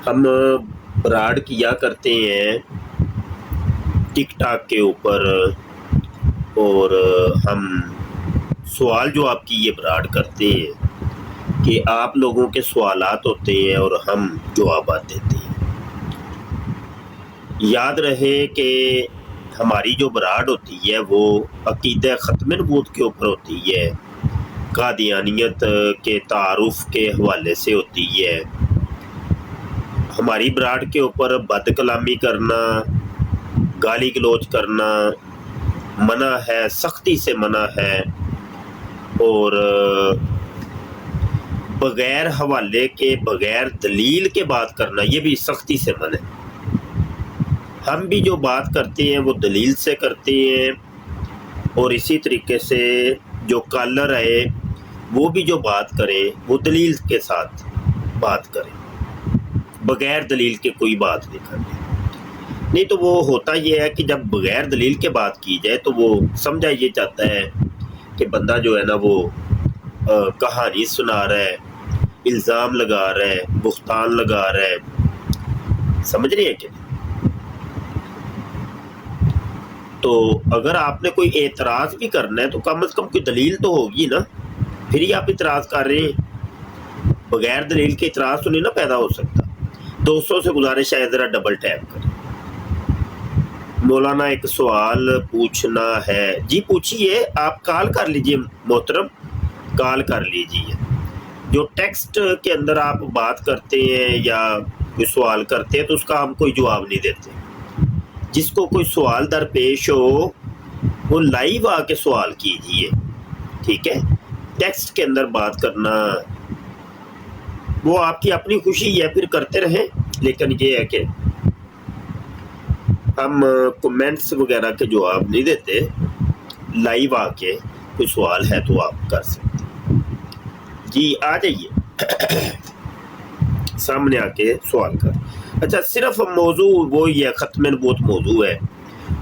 ہم براڈ کیا کرتے ہیں ٹک ٹاک کے اوپر، اور ہم سوال جو آپ کی یہ براڈ کرتے ہیں کہ آپ لوگوں کے سوالات ہوتے ہیں اور ہم جوابات دیتے ہیں۔ یاد رہے کہ ہماری جو براڈ ہوتی ہے وہ عقیدہ ختم نبوت کے اوپر ہوتی ہے، قادیانیت کے تعارف کے حوالے سے ہوتی ہے۔ ہماری براڈ کے اوپر بد کلامی کرنا، گالی گلوچ کرنا منع ہے، سختی سے منع ہے، اور بغیر حوالے کے بغیر دلیل کے بات کرنا یہ بھی سختی سے منع ہے۔ ہم بھی جو بات کرتے ہیں وہ دلیل سے کرتے ہیں، اور اسی طریقے سے جو کالر ہے وہ بھی جو بات کریں وہ دلیل کے ساتھ بات کریں، بغیر دلیل کے کوئی بات نہیں کریں۔ نہیں تو وہ ہوتا یہ ہے کہ جب بغیر دلیل کے بات کی جائے تو وہ سمجھا یہ جاتا ہے کہ بندہ جو ہے نا وہ کہانی سنا رہا ہے، الزام لگا رہا ہے، بہتان لگا رہا ہے، سمجھ رہے ہیں کہ نہیں؟ تو اگر آپ نے کوئی اعتراض بھی کرنا ہے تو کم از کم کوئی دلیل تو ہوگی نا، پھر ہی آپ اعتراض کر رہے ہیں۔ بغیر دلیل کے اعتراض تو نہیں نا پیدا ہو سکتا۔ دوستوں سے گزارش ہے ذرا ڈبل ٹیپ کریں۔ مولانا ایک سوال پوچھنا ہے۔ جی پوچھیے، آپ کال کر لیجئے محترم، کال کر لیجئے۔ جو ٹیکسٹ کے اندر آپ بات کرتے ہیں یا کوئی سوال کرتے ہیں تو اس کا ہم کوئی جواب نہیں دیتے۔ جس کو کوئی سوال درپیش ہو وہ لائیو آ کے سوال کیجئے، ٹھیک ہے؟ ٹیکسٹ کے اندر بات کرنا وہ آپ کی اپنی خوشی ہے، پھر کرتے رہیں، لیکن یہ ہے کہ ہم کمنٹس وغیرہ کے جواب نہیں دیتے۔ لائیو آ کے کوئی سوال ہے تو آپ کر سکتے ہیں۔ جی آ جائیے، سامنے آ کے سوال کر۔ اچھا، صرف موضوع وہی ہے، ختم نبوت موضوع ہے،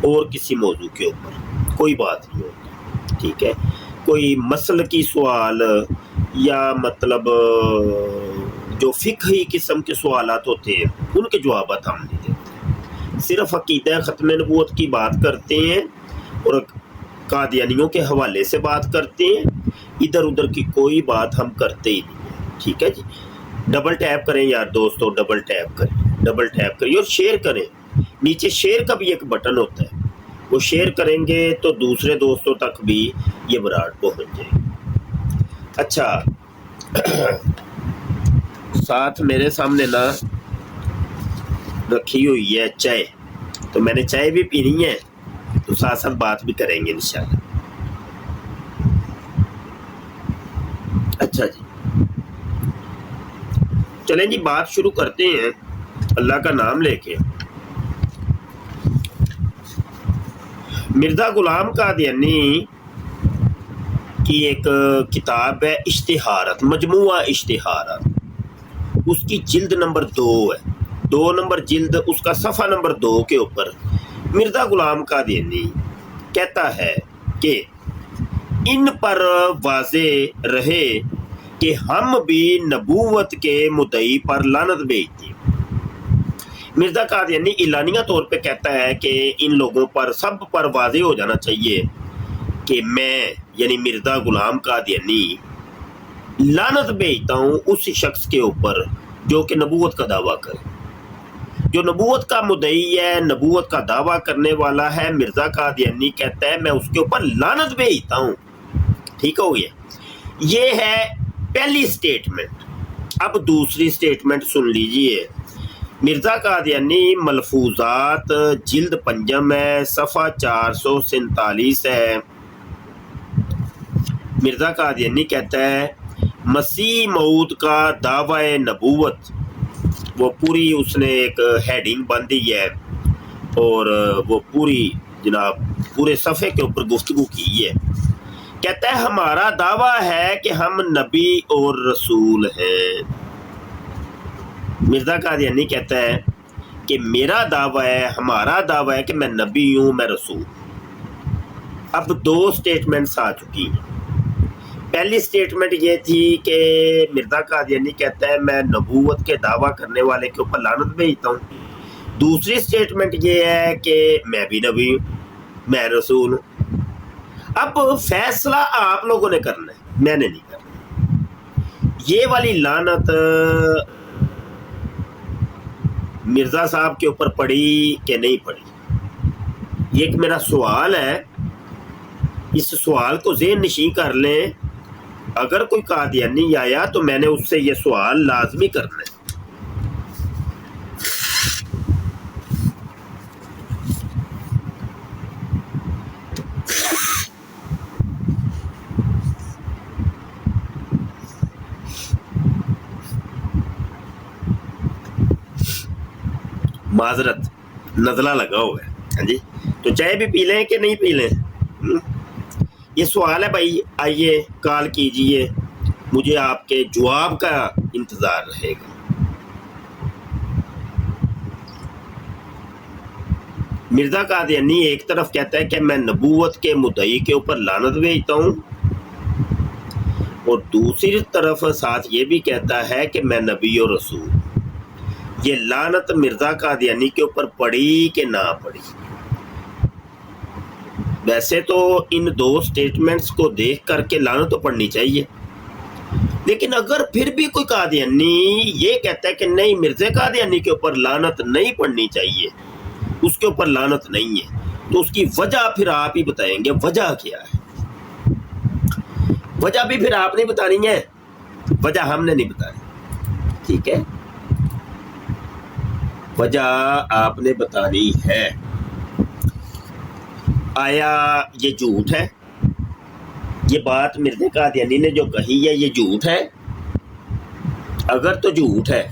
اور کسی موضوع کے اوپر کوئی بات نہیں ہوتی، ٹھیک ہے؟ کوئی مسلکی سوال یا مطلب جو فقہی قسم کے سوالات ہوتے ہیں ان کے جوابات ہم نہیں دیتے، صرف عقیدہ ختم نبوت کی بات کرتے ہیں اور قادیانیوں کے حوالے سے بات کرتے ہیں، ادھر ادھر کی کوئی بات ہم کرتے ہی نہیں ہیں، ٹھیک ہے جی؟ ڈبل ٹیپ کریں یار دوستو، ڈبل ٹیپ کریں، ڈبل ٹیپ کریں اور شیئر کریں۔ نیچے شیئر کا بھی ایک بٹن ہوتا ہے، وہ شیئر کریں گے تو دوسرے دوستوں تک بھی یہ براڈ پہنچ جائے گی۔ اچھا، ساتھ میرے سامنے نا رکھی ہوئی ہے چائے، تو میں نے چائے بھی پینی ہے تو ساتھ ساتھ بات بھی کریں گے انشاءاللہ۔ اچھا جی، چلیں جی بات شروع کرتے ہیں اللہ کا نام لے کے۔ مرزا غلام قادیانی کی ایک کتاب ہے اشتہارات، مجموعہ اشتہارات، اس کی جلد نمبر 2 ہے، 2 نمبر جلد، اس کا صفحہ نمبر 2 کے اوپر مرزا غلام قادیانی کہتا ہے کہ ان پر واضح رہے کہ ہم بھی نبوت کے مدعی پر لعنت بھیجتے ہیں۔ مرزا قادیانی اعلانیہ طور پہ کہتا ہے کہ ان لوگوں پر سب پر واضح ہو جانا چاہیے کہ میں یعنی مرزا غلام قادیانی لعنت بھیجتا ہوں اس شخص کے اوپر جو کہ نبوت کا دعویٰ کرے، جو نبوت کا مدعی ہے، نبوت کا دعویٰ کرنے والا ہے۔ مرزا قادیانی کہتا ہے میں اس کے اوپر لعنت بھیجتا ہوں، ٹھیک ہو گیا؟ یہ ہے پہلی سٹیٹمنٹ۔ اب دوسری سٹیٹمنٹ سن لیجئے۔ مرزا قادیانی ملفوظات جلد 5 ہے، صفحہ 447 ہے۔ مرزا قادیانی کہتا ہے مسیح موعود کا دعوی نبوت، وہ پوری اس نے ایک ہیڈنگ بن دی ہے اور وہ پوری جناب پورے صفحے کے اوپر گفتگو کی ہے۔ کہتا ہے ہمارا دعویٰ ہے کہ ہم نبی اور رسول ہیں۔ مرزا قادیانی کہتا ہے کہ میرا دعویٰ ہے، ہمارا دعویٰ ہے کہ میں نبی ہوں، میں رسول ہوں۔ اب 2 سٹیٹمنٹس آ چکی ہیں۔ پہلی سٹیٹمنٹ یہ تھی کہ مرزا قادیانی کہتا ہے میں نبوت کے دعویٰ کرنے والے کے اوپر لعنت بھیجتا ہوں. دوسری سٹیٹمنٹ یہ ہے کہ میں بھی نبی ہوں، میں رسول ہوں. اب فیصلہ آپ لوگوں نے کرنا ہے، میں نے نہیں کرنا. یہ والی لعنت مرزا صاحب کے اوپر پڑی کہ نہیں پڑی، یہ ایک میرا سوال ہے. اس سوال کو ذہن نشین کر لیں. اگر کوئی قادیانی آیا تو میں نے اس سے یہ سوال لازمی کرنا ہے. معذرت نزلہ لگا ہوا ہے. ہاں جی، تو چائے بھی پی لیں کہ نہیں پی لیں؟ یہ سوال ہے بھائی. آئیے کال کیجئے، مجھے آپ کے جواب کا انتظار رہے گا. مرزا قادیانی ایک طرف کہتا ہے کہ میں نبوت کے مدعی کے اوپر لعنت بھیجتا ہوں، اور دوسری طرف ساتھ یہ بھی کہتا ہے کہ میں نبی و رسول. یہ لعنت مرزا قادیانی کے اوپر پڑی کہ نہ پڑی؟ ویسے تو ان دو سٹیٹمنٹس کو دیکھ کر کے لعنت تو پڑنی چاہیے، لیکن اگر پھر بھی کوئی قادیانی یہ کہتا ہے کہ نہیں مرزا قادیانی کے اوپر لعنت نہیں پڑنی چاہیے، اس کے اوپر لعنت نہیں ہے، تو اس کی وجہ پھر آپ ہی بتائیں گے. وجہ کیا ہے؟ وجہ بھی پھر آپ نہیں بتانی ہے، وجہ ہم نے نہیں بتانی. ٹھیک ہے، وجہ آپ نے بتانی ہے. آیا یہ جھوٹ ہے؟ یہ بات مرزا قادیانی نے جو کہی ہے یہ جھوٹ ہے؟ اگر تو جھوٹ ہے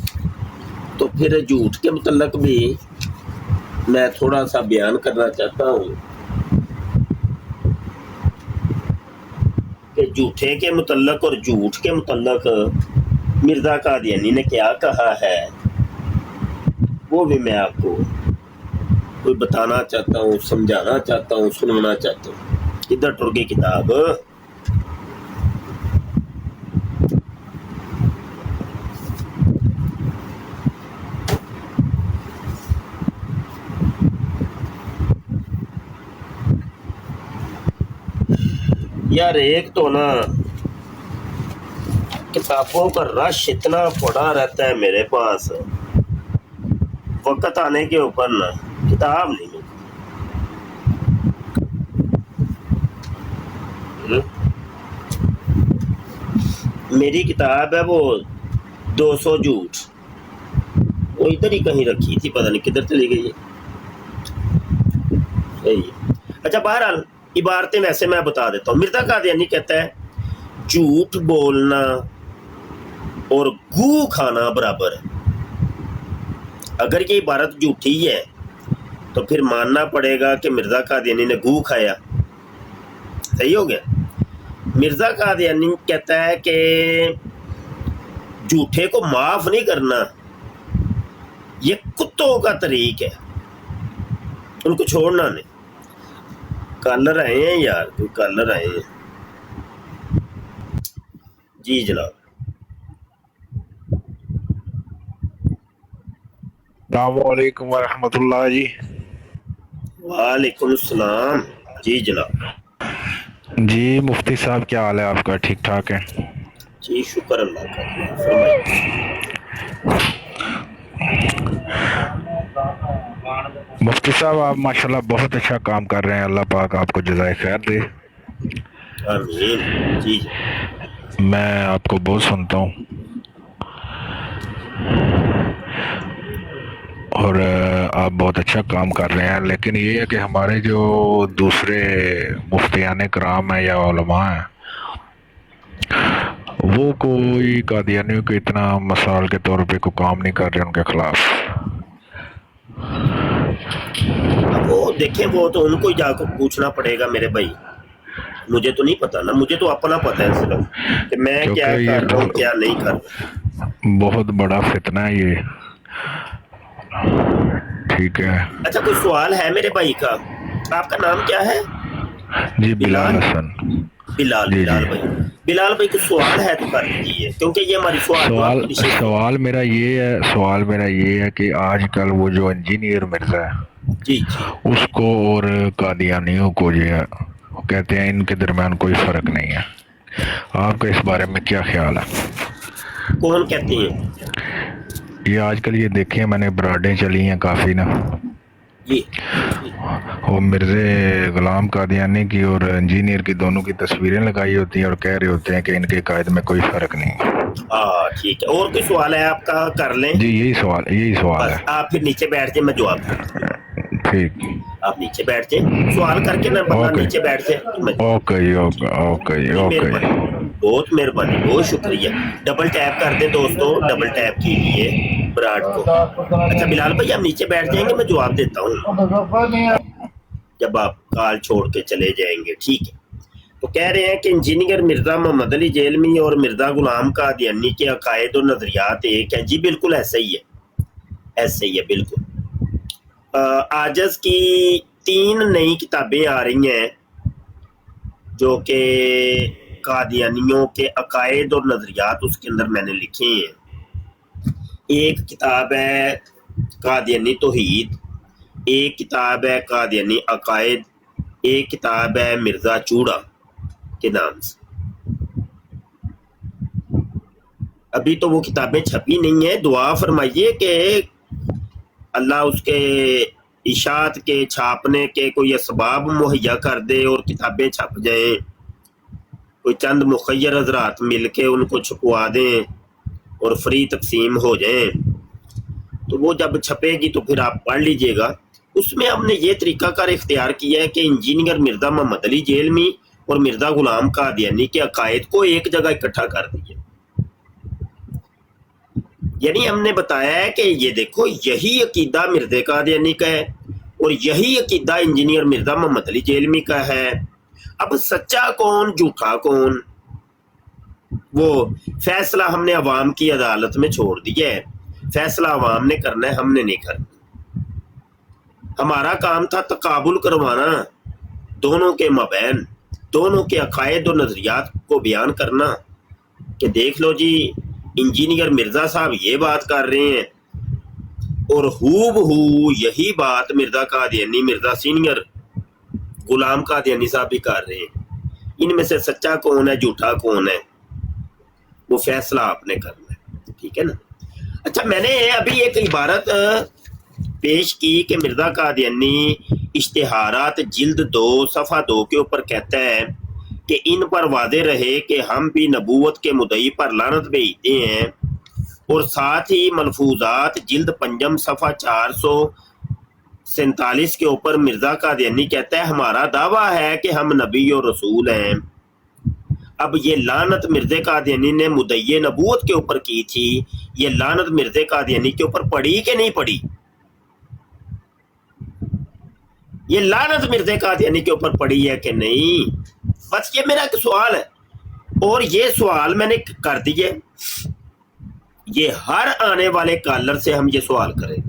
تو پھر جھوٹ کے متعلق بھی میں تھوڑا سا بیان کرنا چاہتا ہوں کہ جھوٹے کے متعلق اور جھوٹ کے متعلق مرزا قادیانی نے کیا کہا ہے، وہ بھی میں آپ کو کوئی بتانا چاہتا ہوں، سمجھانا چاہتا ہوں، سنوانا چاہتا ہوں. کدھر ٹر گئی کتاب؟ یار ایک تو نا کتابوں کا رش اتنا پڑا رہتا ہے میرے پاس، وقت آنے کے اوپر نا کتاب نہیں ملتی. میری کتاب ہے وہ 200 جھوٹ، وہ ادھر ہی کہیں رکھی تھی، پتہ نہیں کدھر چلی گئی ہے. اچھا بہرحال عبارتیں ویسے میں بتا دیتا ہوں. مرزا قادیانی کہتا ہے جھوٹ بولنا اور گو کھانا برابر ہے. اگر یہ عبارت جھوٹی ہے تو پھر ماننا پڑے گا کہ مرزا قادیانی نے گو کھایا. صحیح ہو گیا. مرزا قادیانی کہتا ہے کہ جھوٹے کو معاف نہیں کرنا یہ کتوں کا طریق ہے، ان کو چھوڑنا نہیں. کالر آئے ہیں یار، کوئی کالر آئے ہیں. جی جناب. السلام علیکم ورحمۃ اللہ جی. وعلیکم السلام. جی جناب. جی مفتی صاحب کیا حال ہے آپ کا؟ ٹھیک ٹھاک ہے؟ جی شکر اللہ کا. فرمائیے. مفتی صاحب آپ ماشاءاللہ بہت اچھا کام کر رہے ہیں، اللہ پاک آپ کو جزائے خیر دے. آمین. جی میں آپ کو بہت سنتا ہوں اور آپ بہت اچھا کام کر رہے ہیں، لیکن یہ ہے کہ ہمارے جو دوسرے مفتیان کرام ہیں یا علماء ہیں وہ کوئی قادیانیوں کے اتنا مثال کے طور پہ کوئی کام نہیں کر رہے ان کے خلاف. وہ دیکھیں، وہ تو ان کو ہی جا کر پوچھنا پڑے گا میرے بھائی. مجھے تو نہیں پتا نا، مجھے تو اپنا پتا ہے صرف کہ میں کیا کر رہا ہوں کیا نہیں کر رہا. بہت بڑا فتنہ ہے یہ. ٹھیک ہے. اچھا کوئی سوال ہے میرے بھائی کا؟ آپ کا نام کیا ہے؟ جی بلال حسن. بلال. جی بلال جی بھائی बिलाल भाई कुछ सवाल है तो कर लीजिए, क्योंकि ये हमारी सवाल जवाब सवाल की निशस्त है। सवाल मेरा ये है कि आजकल वो जो इंजीनियर मिर्जा है जी जी। उसको और कादियानियों को जो है वो कहते हैं इनके दरमियान कोई फर्क नहीं है। आपका इस बारे में क्या ख्याल है? कौन कहते हैं? ये आजकल ये देखे मैंने बराडें चली हैं काफ़ी ना, जी वो मिर्ज़े गुलाम कादियानी की और इंजीनियर की दोनों की तस्वीरें लगाई होती हैं और कह रहे होते हैं कि इनके कायद में कोई फ़र्क नहीं है। हाँ ठीक है, और कोई सवाल है आपका कर लें। जी यही सवाल बस है। आप फिर नीचे बैठ जाए, मैं जवाब दूँ। ठीक। आप नीचे बैठ जाए, सवाल करके ना बंदा ओके नीचे बैठ जाए। Okay okay okay okay. बहुत मेहरबानी, बहुत शुक्रिया। डबल टैप कर दें दोस्तों, डबल टैप कीजिए ब्राड को। अच्छा बिलाल भाई आप नीचे बैठ जाएंगे, मैं जवाब देता हूँ जब आप कॉल छोड़ के चले जाएंगे, ठीक है। तो कह रहे हैं कि इंजीनियर मिर्जा मोहम्मद अली जेलमी और मिर्जा गुलाम कादियानी के अकायद और नजरियात एक है। जी बिल्कुल ऐसा ही है, ऐसे ही है बिल्कुल। आजज की 3 नई किताबें आ रही हैं जो कि कादियानियों के अकायद और नजरियात उसके अंदर मैंने लिखे हैं। एक किताब है कादियानी तौहीद, एक किताब है कादियानी अकायद, एक किताब है मिर्जा चूड़ा के नाम से। अभी तो वो किताबें छपी नहीं है, दुआ फरमाइए कि अल्लाह उसके इशात के छापने के कोई असबाब मुहैया कर दे और किताबें छप जाएं, कोई चंद मुखय्यर हजरात मिल के उनको छपवा दें और फ्री तकसीम हो जाएं। तो वो जब छपेगी तो फिर आप पढ़ लीजिएगा। उसमें हमने ये तरीकाकार इख्तियार किया है कि इंजीनियर मिर्जा मोहम्मद अली जेलमी और मिर्जा गुलाम कादियानी के अकायद को एक जगह इकट्ठा कर दिया। यानी हमने बताया है कि ये देखो यही अकीदा मिर्जा कादियानी का है और यही अकीदा इंजीनियर मिर्जा मोहम्मद अली जेलमी का है। अब सच्चा कौन झूठा कौन, वो फैसला हमने अवाम की अदालत में छोड़ दिया है। फैसला अवाम ने करना है, हमने नहीं करना। हमारा काम था तकाबुल करवाना दोनों के मबैन, दोनों के अकायद और नजरियात को बयान करना कि देख लो जी इंजीनियर मिर्जा साहब ये बात कर रहे हैं और हूबहू यही बात मिर्जा कादियानी, मिर्जा सीनियर गुलाम कादियानी साहब भी कर रहे हैं। इनमें से सच्चा कौन है झूठा कौन है वो फैसला आपने करना है, ठीक है ना। अच्छा मैंने अभी एक इबारत पेश की कि मिर्जा कादियानी इश्तिहारात जिल्द 2 सफ़ा 2 के ऊपर कहता है कि इन पर वादे रहे कि हम भी नबूवत के मुद्दई पर लानत भेजते हैं, और साथ ही मलफूजात जिल्द 5 सफ़ा 447 के ऊपर मिर्जा कादियानी कहता है हमारा दावा है कि हम नबी और रसूल हैं। अब ये लानत मिर्जा कादियानी ने मुद्दई नबूवत के ऊपर की थी, ये लानत मिर्जा कादियानी के ऊपर पड़ी कि नहीं पड़ी? ये लानत मिर्जा कादियानी के ऊपर पड़ी है कि नहीं? बस ये मेरा एक सवाल है और ये सवाल मैंने कर दिए। ये हर आने वाले कॉलर से हम ये सवाल करें,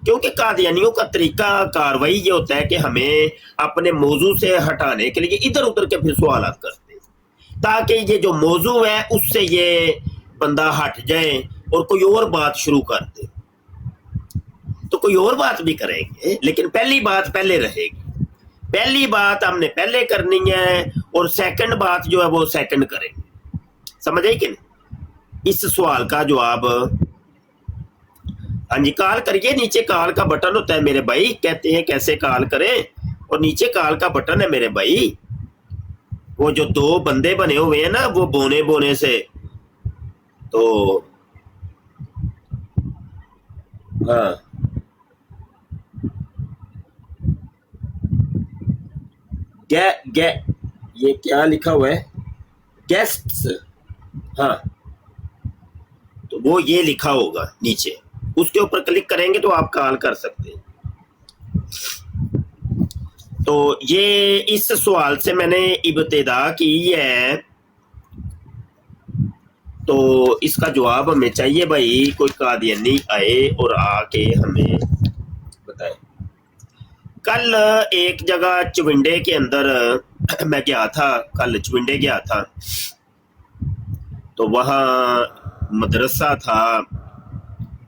क्योंकि कादियानियों का तरीका कार्रवाई ये होता है कि हमें अपने मौजू से हटाने के लिए इधर उधर के फिर सवाल करते हैं, ताकि ये जो मौजू है उससे ये बंदा हट जाए और कोई और बात शुरू कर दे। तो कोई और बात भी करेंगे, लेकिन पहली बात पहले रहेगी। पहली बात हमने पहले करनी है और सेकंड बात जो है वो सेकंड करेंगे। समझ आई कि नहीं? इस सवाल का जवाब हाँ जी, कॉल करिए। नीचे कॉल का बटन होता है मेरे भाई, कहते हैं कैसे कॉल करें, और नीचे कॉल का बटन है मेरे भाई। वो जो 2 बंदे बने हुए हैं ना वो बोने बोने से, तो हाँ ये क्या लिखा हुआ है गेस्ट्स, हाँ तो वो ये लिखा होगा नीचे, उसके ऊपर क्लिक करेंगे तो आप कॉल कर सकते हैं। तो ये इस सवाल से मैंने इब्तिदा की है, तो इसका जवाब हमें चाहिए भाई। कोई कादियानी आए और आके हमें बताए। कल एक जगह चविंडे के अंदर मैं गया था कल चुविंडे गया था, तो वहाँ मदरसा था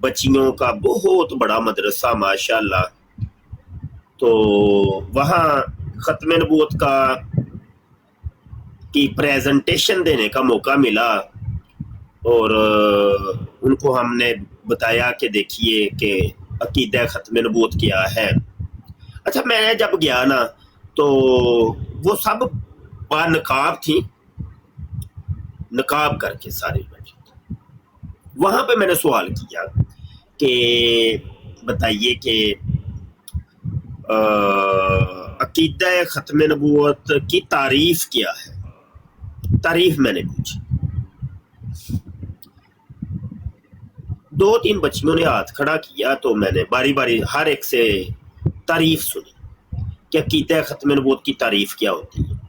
बच्चियों का, बहुत बड़ा मदरसा माशाल्लाह। तो वहाँ ख़त्म नबूवत का की प्रेजेंटेशन देने का मौका मिला, और उनको हमने बताया कि देखिए कि अकीदा ख़त्म नबूवत क्या है। अच्छा, मैं जब गया ना तो वो सब बानकाब थी, नकाब करके सारे बैठे। वहाँ पे मैंने सवाल किया कि बताइए कि अकीदा ख़त्म नबूवत की तारीफ़ क्या है, तारीफ़ मैंने पूछी। 2-3 बच्चियों ने हाथ खड़ा किया, तो मैंने बारी बारी हर एक से तारीफ़ सुनी कि अकीदा ख़त्म नबूवत की तारीफ़ क्या होती है।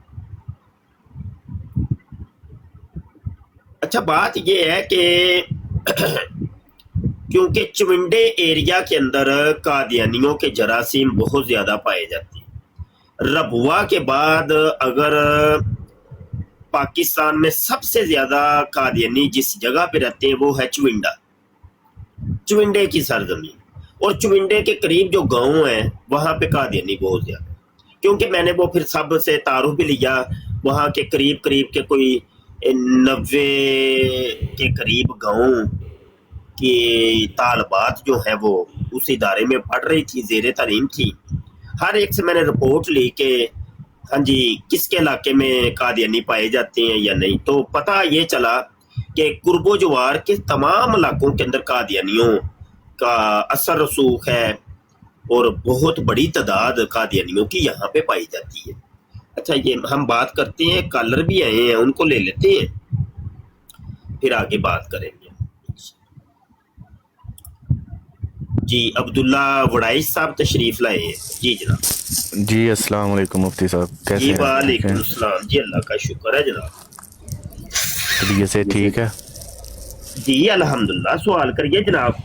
अच्छा, बात ये है कि क्योंकि चुविंडे एरिया के अंदर कादियानियों के जरासीम बहुत ज़्यादा पाए जाते हैं। रबुआ के बाद अगर पाकिस्तान में सबसे ज़्यादा कादियानी जिस जगह पे रहते हैं वो है चुविंडा, चुविंडे की सरजमीन, और चुविंडे के करीब जो गांव हैं वहाँ पे कादियानी बहुत ज़्यादा। क्योंकि मैंने वो फिर सब से तारुफ भी लिया, वहाँ के करीब करीब के कोई 90 के करीब गाँव की तालबात जो है वो उस इदारे में पढ़ रही थी, ज़ेरे तालीम थी। हर एक से मैंने रिपोर्ट ली कि हाँ जी किसके इलाके में कादियानी पाए जाते हैं या नहीं। तो पता ये चला कि कुर्बो जवार के तमाम इलाकों के अंदर कादियानियों का असर रसूख है, और बहुत बड़ी तादाद कादियानियों की यहाँ पे पाई जाती है। अच्छा, ये हम बात करते हैं, कॉलर भी आए हैं, उनको ले लेते हैं, फिर आगे बात करेंगे। जी अब्दुल्ला वड़ाइश साहब तशरीफ लाए हैं। जी जनाब। जी अस्सलाम वालेकुम मुफ्ती साहब, कैसे जी हैं? वालेकुम अस्सलाम। जी अल्लाह का शुक्र है जनाब। तबीयत से ठीक है? जी अल्हम्दुलिल्लाह। सवाल करिए जनाब।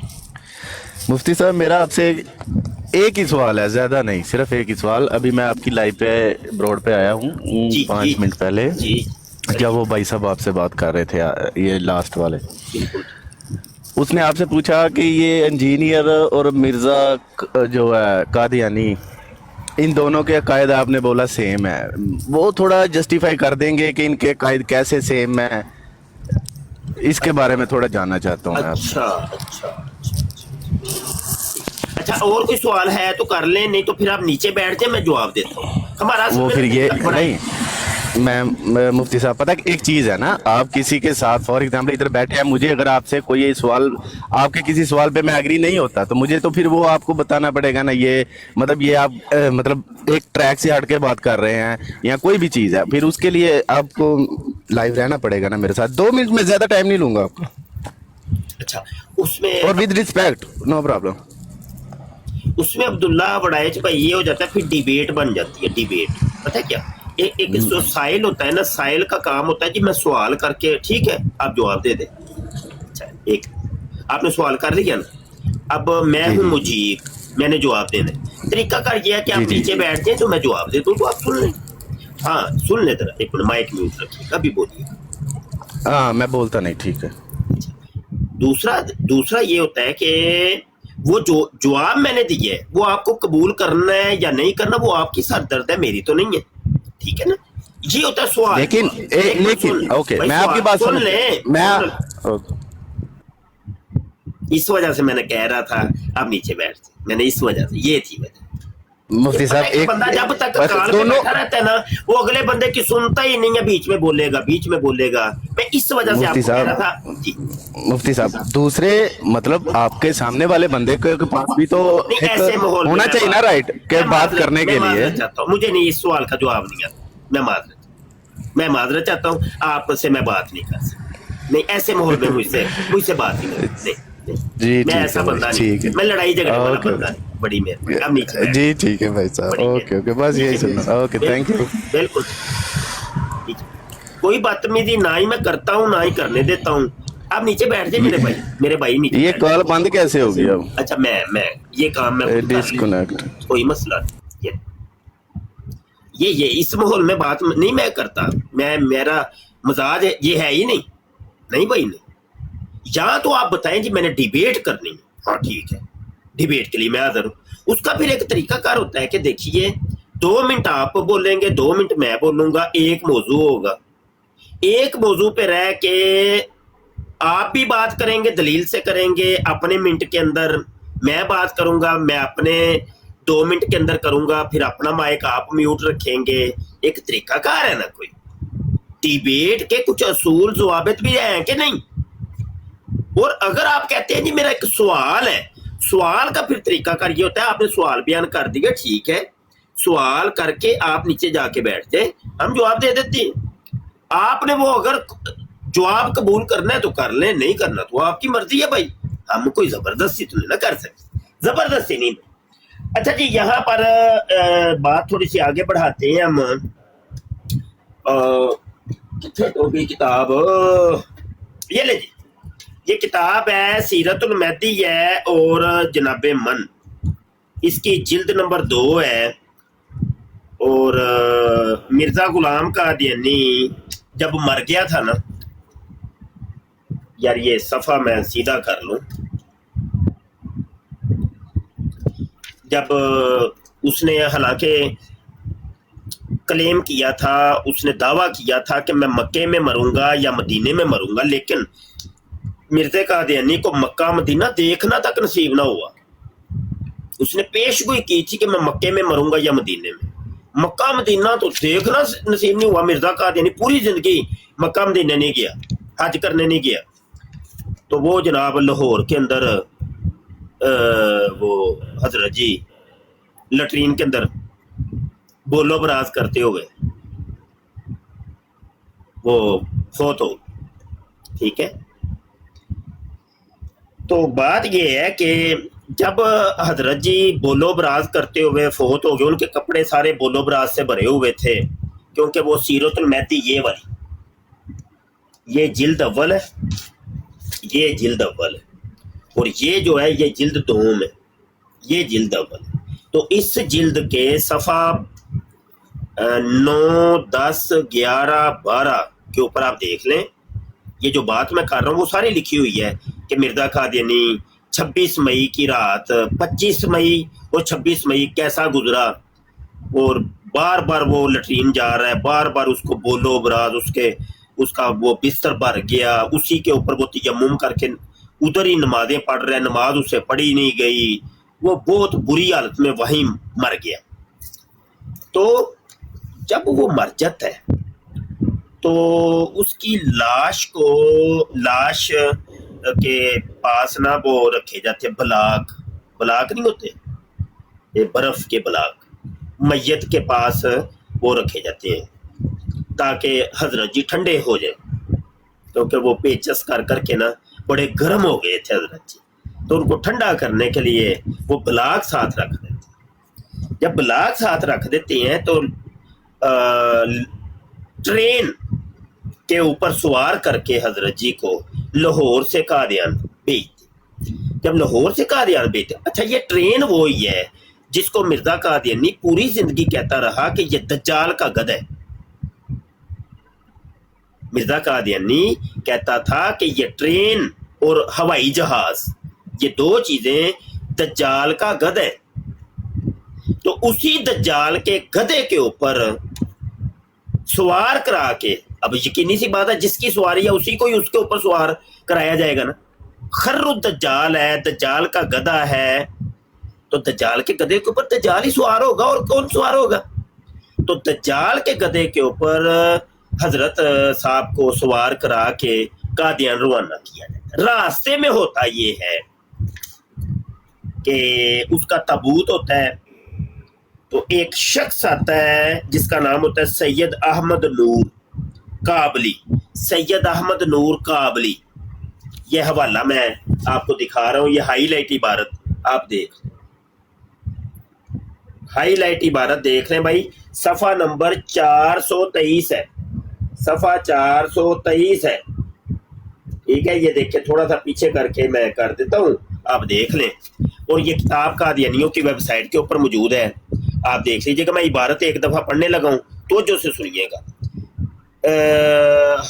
मुफ्ती साहब, मेरा आपसे एक ही सवाल है, ज़्यादा नहीं, सिर्फ एक ही सवाल। अभी मैं आपकी लाइव पे ब्रॉड पे आया हूँ जी 5 मिनट पहले, जी जब वो भाई साहब आपसे बात कर रहे थे, ये लास्ट वाले, बिल्कुल। उसने आपसे पूछा कि ये इंजीनियर और मिर्ज़ा जो है कादियानी, इन दोनों के अकायद आपने बोला सेम है, वो थोड़ा जस्टिफाई कर देंगे कि इनके अकायद कैसे सेम है? इसके बारे में थोड़ा जानना चाहता हूँ मैं आपसे। अच्छा, और कोई सवाल है तो कर लें, नहीं तो फिर आप नीचे बैठ जाए, मैं जवाब देता हूँ। हमारा वो फिर ये नहीं, मैं मुफ्ती साहब, पता है एक चीज़ है ना, आप किसी के साथ फॉर एग्जाम्पल इधर बैठे हैं, मुझे अगर आपसे कोई ये सवाल, आपके किसी सवाल पे मैं एग्री नहीं होता, तो मुझे तो फिर वो आपको बताना पड़ेगा ना, ये मतलब ये आप मतलब एक ट्रैक से हट के बात कर रहे हैं या कोई भी चीज़ है, फिर उसके लिए आपको लाइव रहना पड़ेगा ना मेरे साथ। 2 मिनट में ज़्यादा टाइम नहीं लूंगा आपका। अच्छा, उसमें और विद रिस्पेक्ट, नो प्रॉब्लम। उसमें अब्दुल्ला वड़ाइच भाई ये हो जाता है, फिर डिबेट बन जाती है। डिबेट पता है क्या, एक जो साइल होता है ना, साइल का काम होता है कि मैं सवाल करके, ठीक है आप जवाब दे दे। अच्छा, एक आपने सवाल कर लिया ना, अब मैं हूँ मुजीब, मैंने जवाब देना है। तरीका कर ये है कि आप नीचे बैठ जाए तो मैं जवाब दे दूँ, तो आप सुन लें। हाँ सुन ले, जरा एक मिनट माइक म्यूट रखिएगा, अभी बोलिए। हाँ मैं बोलता नहीं, ठीक है। दूसरा ये होता है कि वो जो जवाब मैंने दिया है वो आपको कबूल करना है या नहीं करना, वो आपकी सरदर्द है, मेरी तो नहीं है, ठीक है ना। ये होता है सवाल। लेकिन ओके, मैं आपकी बात सुन ले, मैं इस वजह से मैंने कह रहा था आप नीचे बैठ, मैंने इस वजह से, ये थी वजह। मुफ्ती साहब, एक बंदा जब तक कान पे बैठा रहता है ना, वो अगले बंदे की सुनता ही नहीं है, बीच में बोलेगा। मैं इस वजह से आपको कह रहा था। जी मुफ्ती साहब, दूसरे मतलब आपके सामने वाले बंदे के पास भी तो ऐसे माहौल होना चाहिए ना, राइट, के बात करने के लिए। मुझे नहीं, इस सवाल का जवाब नहीं आता, मैं माजरत चाहता हूँ, आपसे मैं बात नहीं कर सकता। नहीं, ऐसे माहौल में मुझसे बात नहीं कर सकते। जी मैं ऐसा बंदा नहीं, मैं लड़ाई झगड़े वाला बंदा नहीं। बड़ी मेहरबानी। जी ठीक है भाई साहब, ओके बस यही सुनना। Okay, thank you. बिल्कुल, कोई बदतमीजी ना ही मैं करता हूँ ना ही करने देता हूँ। आप नीचे बैठ जाए मेरे भाई नीचे। ये कॉल बंद कैसे होगी अब? अच्छा, मैं ये काम मैं डिस्कनेक्ट, कोई मसला नहीं। یہ اس ماحول میں بات نہیں میں کرتا، میرا مزاج یہ ہے ہی نہیں بھائی نہیں. یا تو آپ بتائیں جی میں نے ڈیبیٹ کرنی ہے، ہاں ٹھیک ہے، ڈیبیٹ کے لیے میں حاضر ہوں. اس کا پھر ایک طریقہ کار ہوتا ہے کہ دیکھیے 2 منٹ آپ بولیں گے، 2 منٹ میں بولوں گا، ایک موضوع ہوگا، ایک موضوع پہ رہ کے آپ بھی بات کریں گے، دلیل سے کریں گے اپنے منٹ کے اندر، میں بات کروں گا، میں اپنے 2 منٹ کے اندر کروں گا، پھر اپنا مائک آپ میوٹ رکھیں گے. ایک طریقہ کار ہے نا کوئی. ڈیبیٹ کے کچھ اصول ضوابط بھی ہیں کہ نہیں. اور اگر آپ کہتے ہیں جی میرا ایک سوال ہے، سوال کا پھر طریقہ کار یہ ہوتا ہے، آپ نے سوال بیان کر دیا، ٹھیک ہے، سوال کر کے آپ نیچے جا کے بیٹھتے ہیں، ہم جواب دے دیتے ہیں. آپ نے وہ اگر جواب قبول کرنا ہے تو کر لیں، نہیں کرنا تو آپ کی مرضی ہے بھائی. ہم کوئی زبردستی تو نہیں نہ کر سکتے، زبردستی نہیں. اچھا جی یہاں پر بات تھوڑی سی آگے بڑھاتے ہیں ہم. کتنے تو بھی کتاب یہ لے جی، یہ کتاب ہے سیرت المہدی ہے اور جناب من، اس کی جلد نمبر 2 ہے. اور مرزا غلام قادیانی جب مر گیا تھا نا یار، یہ صفحہ میں سیدھا کر لوں، جب اس نے حالانکہ کلیم کیا تھا، اس نے دعویٰ کیا تھا کہ میں مکے میں مروں گا یا مدینے میں مروں گا، لیکن مرزا قادیانی کو مکہ مدینہ دیکھنا تک نصیب نہ ہوا. اس نے پیش گوئی کی تھی کہ میں مکے میں مروں گا یا مدینے میں، مکہ مدینہ تو دیکھنا نصیب نہیں ہوا. مرزا قادیانی پوری زندگی مکہ مدینہ نہیں گیا، حج کرنے نہیں گیا. تو وہ جناب لاہور کے اندر وہ حضرت جی لٹرین کے اندر بولو براز کرتے ہوئے وہ فوت ہو. ٹھیک ہے، تو بات یہ ہے کہ جب حضرت جی بولو براز کرتے ہوئے فوت ہو گئے، ان کے کپڑے سارے بولو براز سے بھرے ہوئے تھے، کیونکہ وہ سیرت المہدی یہ والی، یہ جلد اول ہے، یہ جلد اول ہے، اور یہ جو ہے یہ جلد دوم ہے، یہ جلد اول ہے. تو اس جلد کے صفحہ 9 10 11 12 کے اوپر آپ دیکھ لیں، یہ جو بات میں کر رہا ہوں وہ ساری لکھی ہوئی ہے کہ مرزا قادیانی 26 مئی کی رات، 25 مئی اور 26 مئی کیسا گزرا، اور بار بار وہ لٹرین جا رہا ہے، بار بار اس کو بولو براز، اس کا وہ بستر بھر گیا، اسی کے اوپر وہ تیمم کر کے ادھر ہی نمازیں پڑھ رہے ہیں، نماز اسے پڑھی نہیں گئی، وہ بہت بری حالت میں وہیں مر گیا. تو جب وہ مر جاتا ہے تو اس کی لاش کے پاس نا وہ رکھے جاتے بلاک نہیں ہوتے، یہ برف کے بلاک میت کے پاس وہ رکھے جاتے ہیں تاکہ حضرت جی ٹھنڈے ہو جائیں، کیونکہ وہ پیچس کر کے نا بڑے گرم ہو گئے تھے حضرت جی، تو ان کو ٹھنڈا کرنے کے لیے وہ بلاک ساتھ رکھ دیتے ہیں. جب بلاک ساتھ رکھ دیتے ہیں تو ٹرین کے اوپر سوار کر کے حضرت جی کو لاہور سے قادیان بھیجتے. جب لاہور سے قادیان بھیجتے، اچھا یہ ٹرین وہی ہے جس کو مرزا قادیانی پوری زندگی کہتا رہا کہ یہ دجال کا گدھ ہے. مرزا قادیانی کہتا تھا کہ یہ ٹرین اور ہوائی جہاز یہ 2 چیزیں دجال کا گدھ ہے. تو اسی دجال کے گدھے کے اوپر سوار کرا کے، اب یقینی سی بات ہے جس کی سواری ہے اسی کو ہی اس کے اوپر سوار کرایا جائے گا نا. خر الدجال ہے، دجال کا گدھا ہے، تو دجال کے گدھے کے اوپر دجال ہی سوار ہوگا، اور کون سوار ہوگا؟ تو دجال کے گدھے کے اوپر حضرت صاحب کو سوار کرا کے قادیان روانہ کیا جاتا. راستے میں ہوتا یہ ہے کہ اس کا تابوت ہوتا ہے، تو ایک شخص آتا ہے جس کا نام ہوتا ہے سید احمد نور کابلی. سید احمد نور کابلی، یہ حوالہ میں آپ کو دکھا رہا ہوں، یہ ہائی لائٹ عبارت آپ دیکھ لیں، ہائی لائٹ عبارت دیکھ لیں بھائی. صفحہ نمبر 423 ہے، صفحہ 423 ہے. ٹھیک ہے، یہ دیکھیں تھوڑا سا پیچھے کر کے میں کر دیتا ہوں، آپ دیکھ لیں. اور یہ کتاب قادیانیوں کی ویب سائٹ کے اوپر موجود ہے، آپ دیکھ لیجیے گا, میں عبارت ایک دفعہ پڑھنے لگا ہوں, توجہ سے سنیے گا.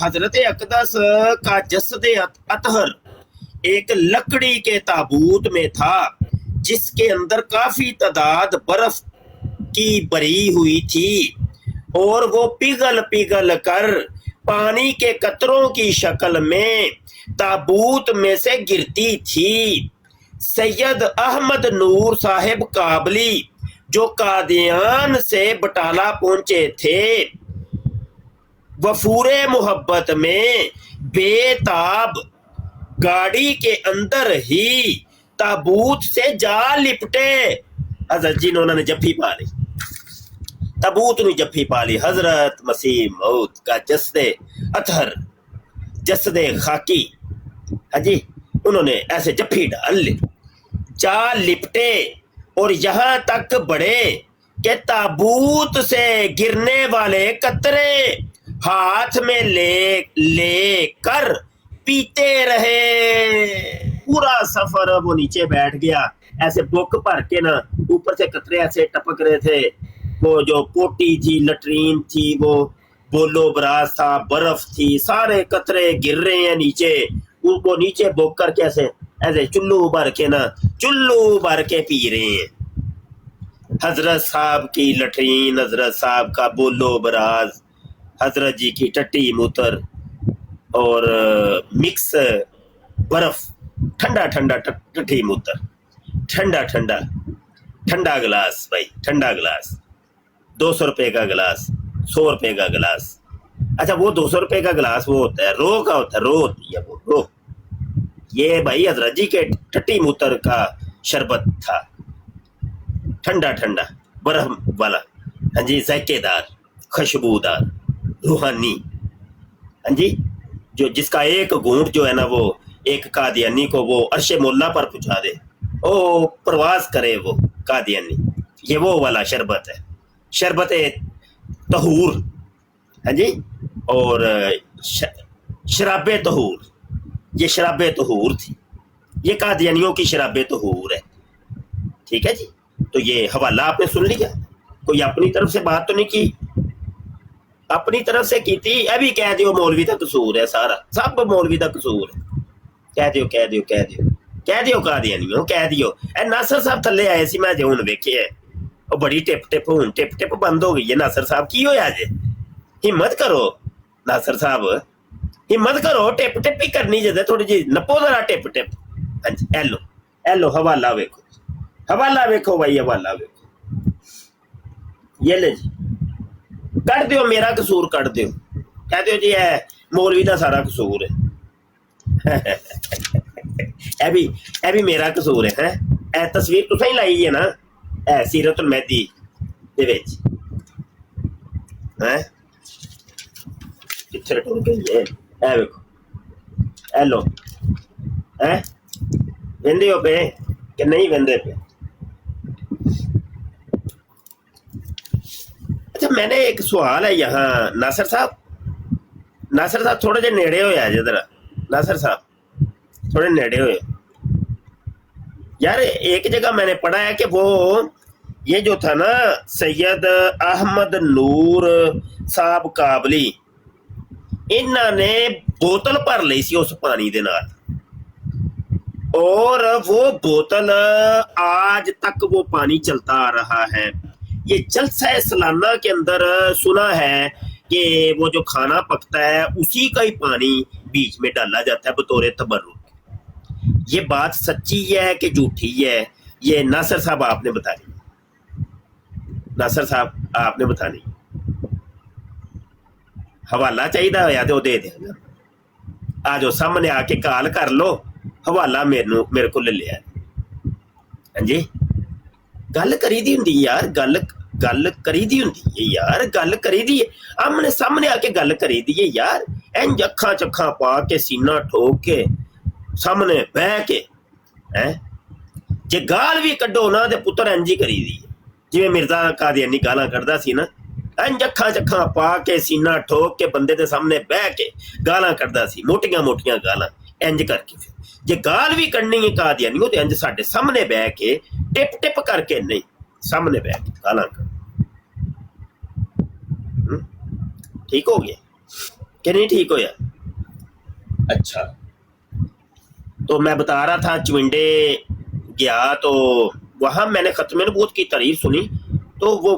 حضرت اقدس کا جسد اطہر ایک لکڑی کے تابوت میں تھا جس کے اندر کافی تعداد برف کی بری ہوئی تھی اور وہ پگھل پگھل کر پانی کے قطروں کی شکل میں تابوت میں سے گرتی تھی. سید احمد نور صاحب کابلی جو قادیان سے بٹالہ پہنچے تھے, وفور محبت میں بے تاب گاڑی کے اندر ہی تابوت سے جا لپٹے. حضرت جی انہوں نے جفی پا لی, تابوت نے جفی پا لی. حضرت مسیح موت کا جسد اطہر, جسد خاکی, ہاں جی, انہوں نے ایسے جفی ڈال لی, جا لپٹے اور یہاں تک بڑھے کہ تابوت سے گرنے والے قطرے ہاتھ میں لے کر پیتے رہے. پورا سفر وہ نیچے بیٹھ گیا, ایسے بک بھر کے نا, اوپر سے قطرے ایسے ٹپک رہے تھے. وہ جو پوٹی تھی, لٹرین تھی, وہ بولو براز تھا, برف تھی, سارے قطرے گر رہے ہیں نیچے. ان کو نیچے بک کر کے ایسے چلو بھر کے نا, چلو بھر کے پی رہے ہیں. حضرت صاحب کی لٹرین, حضرت صاحب کا بولو براز, حضرت جی کی ٹٹی موتر اور مکس برف, ٹھنڈا ٹھنڈا ٹٹی موتر, ٹھنڈا ٹھنڈا ٹھنڈا گلاس, بھائی ٹھنڈا گلاس, 200 روپے کا گلاس, 100 روپے کا گلاس. اچھا وہ 200 روپے کا گلاس وہ ہوتا ہے رو کا, ہوتا ہے رو ہوتی ہے وہ رو. یہ بھائی حضرت جی کے ٹٹی موتر کا شربت تھا, ٹھنڈا ٹھنڈا برف والا, ہاں جی, ذائقے دار, خوشبودار, روحانی, ہاں جی, جو جس کا ایک گھونٹ جو ہے نا وہ ایک قادیانی کو وہ عرش مولا پر پہنچا دے, او پرواز کرے وہ قادیانی. یہ وہ والا شربت ہے, شربت طہور, ہاں جی, اور شراب طہور. یہ شراب طہور تھی, یہ قادیانیوں کی شراب طہور ہے. ٹھیک ہے جی, تو یہ حوالہ آپ نے سن لیا, کوئی اپنی طرف سے بات تو نہیں کی, اپنی طرف سے کی تھی. ابھی کہہ دیو مولوی کا قصور ہے, سارا سب مولوی کا قصور ہے. کہہ دیو کہہ دیو کہہ دیو کہہ دیو قادیانیوں, کہہ دیو. اے ناصر صاحب تھلے آئے سی, میں جو ہن ویکھے ہے, وہ بڑی ٹپ ٹپ ہن ٹپ ٹپ بند ہو گئی ہے. ناصر صاحب کی ہویا جے, ہمت کرو ناصر صاحب, ہمت کرو, ٹپ ٹپ ہی کرنی جے, تھوڑی جی نپو ذرا ٹپ ٹپ. ہاں جی, اے لو حوالہ ویکھو, حوالہ ویکھو بھائی, حوالہ ویکھو. یہ لے جی, کٹ دیو میرا قصور, کٹ دیو, کہہ دیو جی اے مولوی دا سارا قصور ہے. اے بھی میرا قصور ہے. اے تصویر تساں ہی لائی ہے نا, اے سیرت المہدی دے وچ, کتھے ٹر گئی ہے. اے ویکھو, اے لو, ویندے ہو پہ کہ نہیں ویندے پہ. اچھا میں نے ایک سوال ہے یہاں, ناصر صاحب, ناصر صاحب تھوڑے جے نیڑے ہوئے آ ذرا, ناصر صاحب تھوڑے نیڑے ہوئے یار. ایک جگہ میں نے پڑھا ہے کہ وہ یہ جو تھا نا سید احمد نور صاحب کابلی, انہوں نے بوتل بھر لی سی اس پانی دے نال, اور وہ بوتل آج تک وہ پانی چلتا آ رہا ہے. یہ جلسہ سالانہ کے اندر سنا ہے کہ وہ جو کھانا پکتا ہے اسی کا ہی پانی بیچ میں ڈالا جاتا ہے بطور تبرک. یہ بات سچی ہے کہ جھوٹھی ہے, یہ ناصر صاحب آپ نے بتانی, ناصر صاحب آپ نے بتانی. حوالہ چاہیے ہوا تو دے دیں, آ جاؤ سامنے آ کے کال کر لو, حوالہ میرے کو لے لیا. ہاں جی, گل کری دی ہوں یار, گل کری دی ہوں یار, گل کری دی آمنے سامنے آ کے گل کری دی یار. انج اکھاں چکھاں پا کے سینہ ٹھوک کے سامنے بہ کے, جے گال بھی کڈو نا تے پتر انج ہی کری دی, جویں مرزا قادیانی گالاں کڈدا سی نا, انج اکھاں چکھاں پا کے سینہ ٹھوک کے بندے دے سامنے بہ کے گالاں کڈدا سی, موٹیاں موٹیاں گالاں انج کر کے. جے گال بھی کڈنی ہے قادیانی تے انج ساڈے سامنے بہ کے ٹپ ٹپ کر کے نہیں, सामने बैठ गाला कर। ठीक हो गया कि नहीं ठीक हो यार? अच्छा, तो मैं बता रहा था चविंडे गया तो वहां मैंने खत्म नबूवत की तारीफ सुनी, तो वो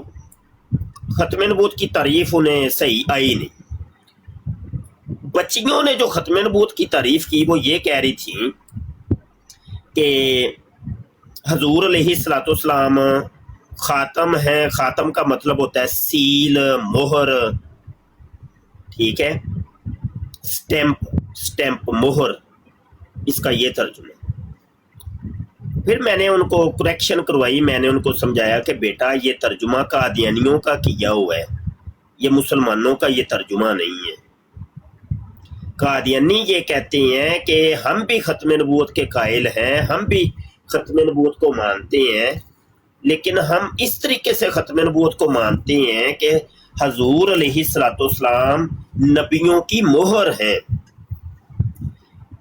खत्म नबूवत की तारीफ उन्हें सही आई नहीं। बच्चियों ने जो खत्म नबूवत की तारीफ की वो ये कह रही थी कि हजूर अलैहिस्सलाम खातम है। खातम का मतलब होता है सील, मोहर, ठीक है, स्टैंप मोहर, इसका ये तर्जुमा। फिर मैंने उनको करेक्शन करवाई, मैंने उनको समझाया कि बेटा ये तर्जुमा कादियानियों का किया हुआ है, ये मुसलमानों का ये तर्जुमा नहीं है। कादियानी ये कहते हैं कि हम भी खत्म नबूवत के कायल हैं, हम भी खत्म नबूवत को मानते हैं, लेकिन हम इस तरीके से खत्म नबूवत को मानते हैं कि हजूर अलैहिस्सलाम नबियों की मोहर है,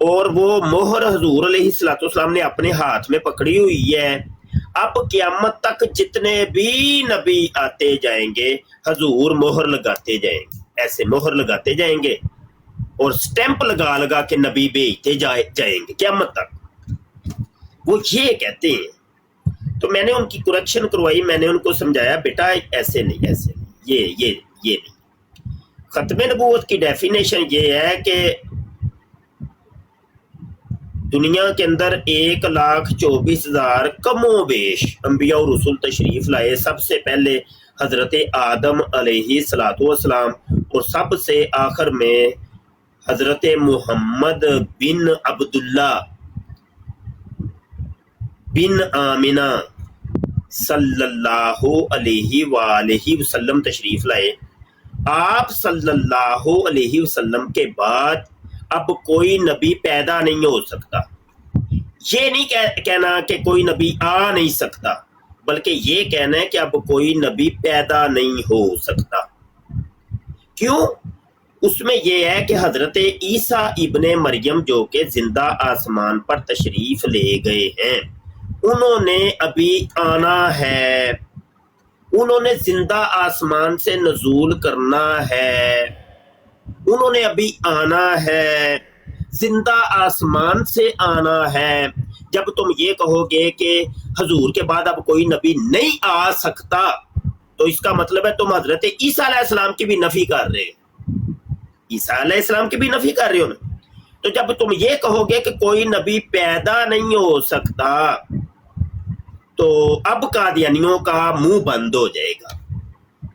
और वो मोहर हजूर अलैहिस्सलाम ने अपने हाथ में पकड़ी हुई है। अब क़यामत तक जितने भी नबी आते जाएंगे हजूर मोहर लगाते जाएंगे, ऐसे मोहर लगाते जाएंगे और स्टैंप लगा लगा के नबी भेजते जाएंगे क़यामत तक, वो ये कहते हैं। तो मैंने उनकी करेक्शन करवाई, मैंने उनको समझाया बेटा ऐसे नहीं, ऐसे नहीं, ये नहीं। खत्म नबूवत की डेफिनेशन ये है कि दुनिया के अंदर 1,24,000 कमो बेश अंबिया और रसूल तशरीफ लाए। सबसे पहले हजरत आदम अलैहिस्सलाम और सबसे आखिर में हजरत मुहम्मद बिन अब्दुल्ला बिन आमिना सल्लल्लाहु अलैहि वसल्लम तशरीफ लाए। आप सल्लल्लाहु अलैहि वसल्लम के बाद अब कोई नबी पैदा नहीं हो सकता। ये नहीं कहना कि कोई नबी आ नहीं सकता, बल्कि ये कहना है कि अब कोई नबी पैदा नहीं हो सकता। क्यों? उसमें यह है कि हजरत ईसा इब्ने मरियम जो कि जिंदा आसमान पर तशरीफ ले गए हैं, उन्होंने अभी आना है, उन्होंने जिंदा आसमान से नजूल करना है, उन्होंने अभी आना है, जिंदा आसमान से आना है। जब तुम ये कहोगे कि हजूर के बाद अब कोई नबी नहीं आ सकता, तो इसका मतलब है तुम हजरत ईसा अलैहिस्सलाम की भी नफी कर रहे हो, ईसा अलैहिस्सलाम की भी नफी कर रहे हो ना। तो जब तुम ये कहोगे कि कोई नबी पैदा नहीं हो सकता, तो अब कादियानियों का मुंह बंद हो जाएगा,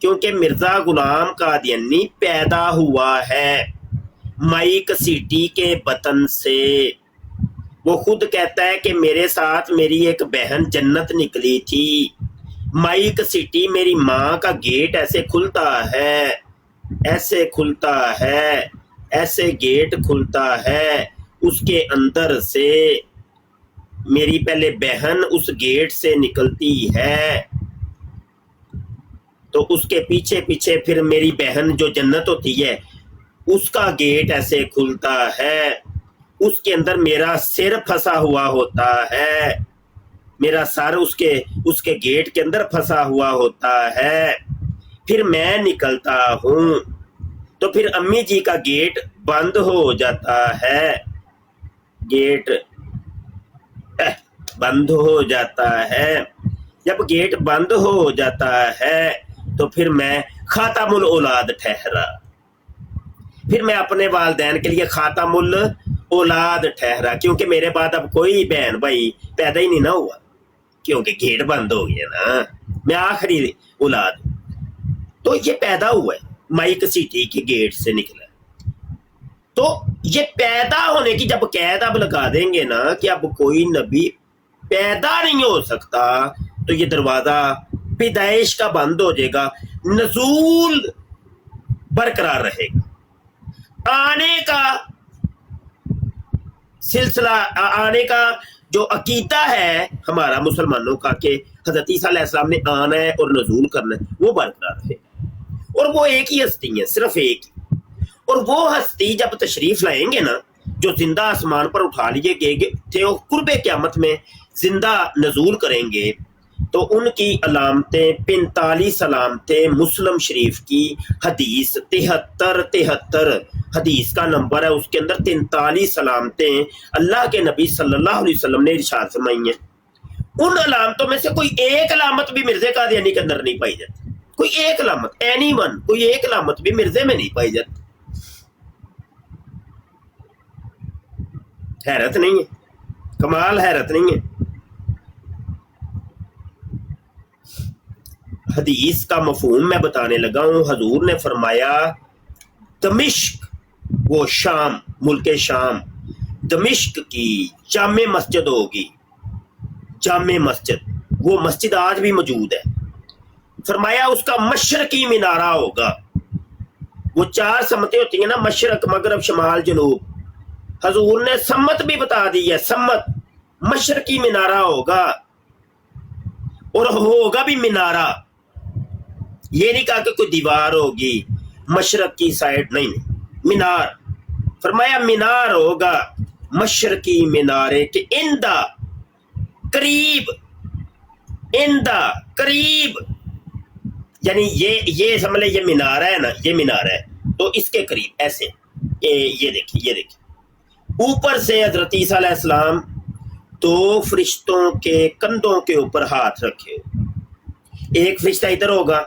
क्योंकि मिर्जा गुलाम कादियानी पैदा हुआ है माइक सिटी के बतन से। वो खुद कहता है कि मेरे साथ मेरी एक बहन जन्नत निकली थी। माइक सिटी मेरी माँ का गेट ऐसे खुलता है, ऐसे खुलता है, ऐसे गेट खुलता है, उसके अंदर से मेरी पहले बहन उस गेट से निकलती है, तो उसके पीछे पीछे फिर मेरी बहन जो जन्नत होती है उसका गेट ऐसे खुलता है, उसके अंदर मेरा सिर फंसा हुआ होता है, मेरा सर उसके गेट के अंदर फंसा हुआ होता है, फिर मैं निकलता हूँ, तो फिर अम्मी जी का गेट बंद हो जाता है, गेट बंद हो जाता है। जब गेट बंद हो जाता है तो फिर मैं खातामुल औलाद ठहरा, फिर मैं अपने वालदैन के लिए खातामुल औलाद ठहरा, क्योंकि मेरे बाद अब कोई बहन भाई पैदा ही नहीं ना हुआ, क्योंकि गेट बंद हो गया ना, मैं आखिरी औलाद। तो ये पैदा हुआ है, माइक सिटी के गेट से निकला। तो ये पैदा होने की जब कैद अब लगा देंगे ना कि अब कोई नबी पैदा नहीं हो सकता, तो ये दरवाजा पैदाइश का बंद हो जाएगा, नजूल बरकरार रहेगा, आने का सिलसिला, आने का जो अकीदा है हमारा मुसलमानों का कि हजरत ईसा अलैहिस्सलाम ने आना है और नजूल करना है, वो बरकरार रहेगा। और वो एक ही हस्ती है, सिर्फ एक ही, और वो हस्ती जब तशरीफ लाएंगे ना, जो जिंदा आसमान पर उठा लिए गए थे, वो कुर्बे क़यामत में जिंदा नजूल करेंगे, تو ان کی علامتیں 45 علامتیں مسلم شریف کی حدیث 73 حدیث کا نمبر ہے، اس کے اندر 43 علامتیں اللہ کے نبی صلی اللہ علیہ وسلم نے ارشاد فرمائی ہیں۔ ان علامتوں میں سے کوئی ایک علامت بھی مرزا قادیانی کے اندر نہیں پائی جاتی، کوئی ایک علامت، اینی ون، کوئی ایک علامت بھی مرزے میں نہیں پائی جاتی۔ حیرت نہیں ہے؟ کمال حیرت نہیں ہے؟ حدیث کا مفہوم میں بتانے لگا ہوں۔ حضور نے فرمایا دمشق، وہ شام، ملک شام، دمشق کی جامع مسجد ہوگی، جامع مسجد، وہ مسجد آج بھی موجود ہے۔ فرمایا اس کا مشرقی مینارہ ہوگا، وہ 4 سمتیں ہوتی ہیں نا، مشرق، مغرب، شمال، جنوب۔ حضور نے سمت بھی بتا دی ہے، سمت، مشرقی مینارہ ہوگا، اور ہوگا بھی مینارہ، یہ نہیں کہا کہ کوئی دیوار ہوگی مشرق کی سائڈ، نہیں، مینار۔ فرمایا مینار ہوگا، مشرقی مینارے کے اندہ، قریب، اندہ، قریب، یعنی یہ سمجھ لے یہ مینار ہے نا، یہ مینار ہے تو اس کے قریب ایسے، یہ دیکھیں، یہ دیکھیں، اوپر سے حضرت عیسیٰ علیہ السلام 2 فرشتوں کے کندھوں کے اوپر ہاتھ رکھے، ایک فرشتہ ادھر ہوگا،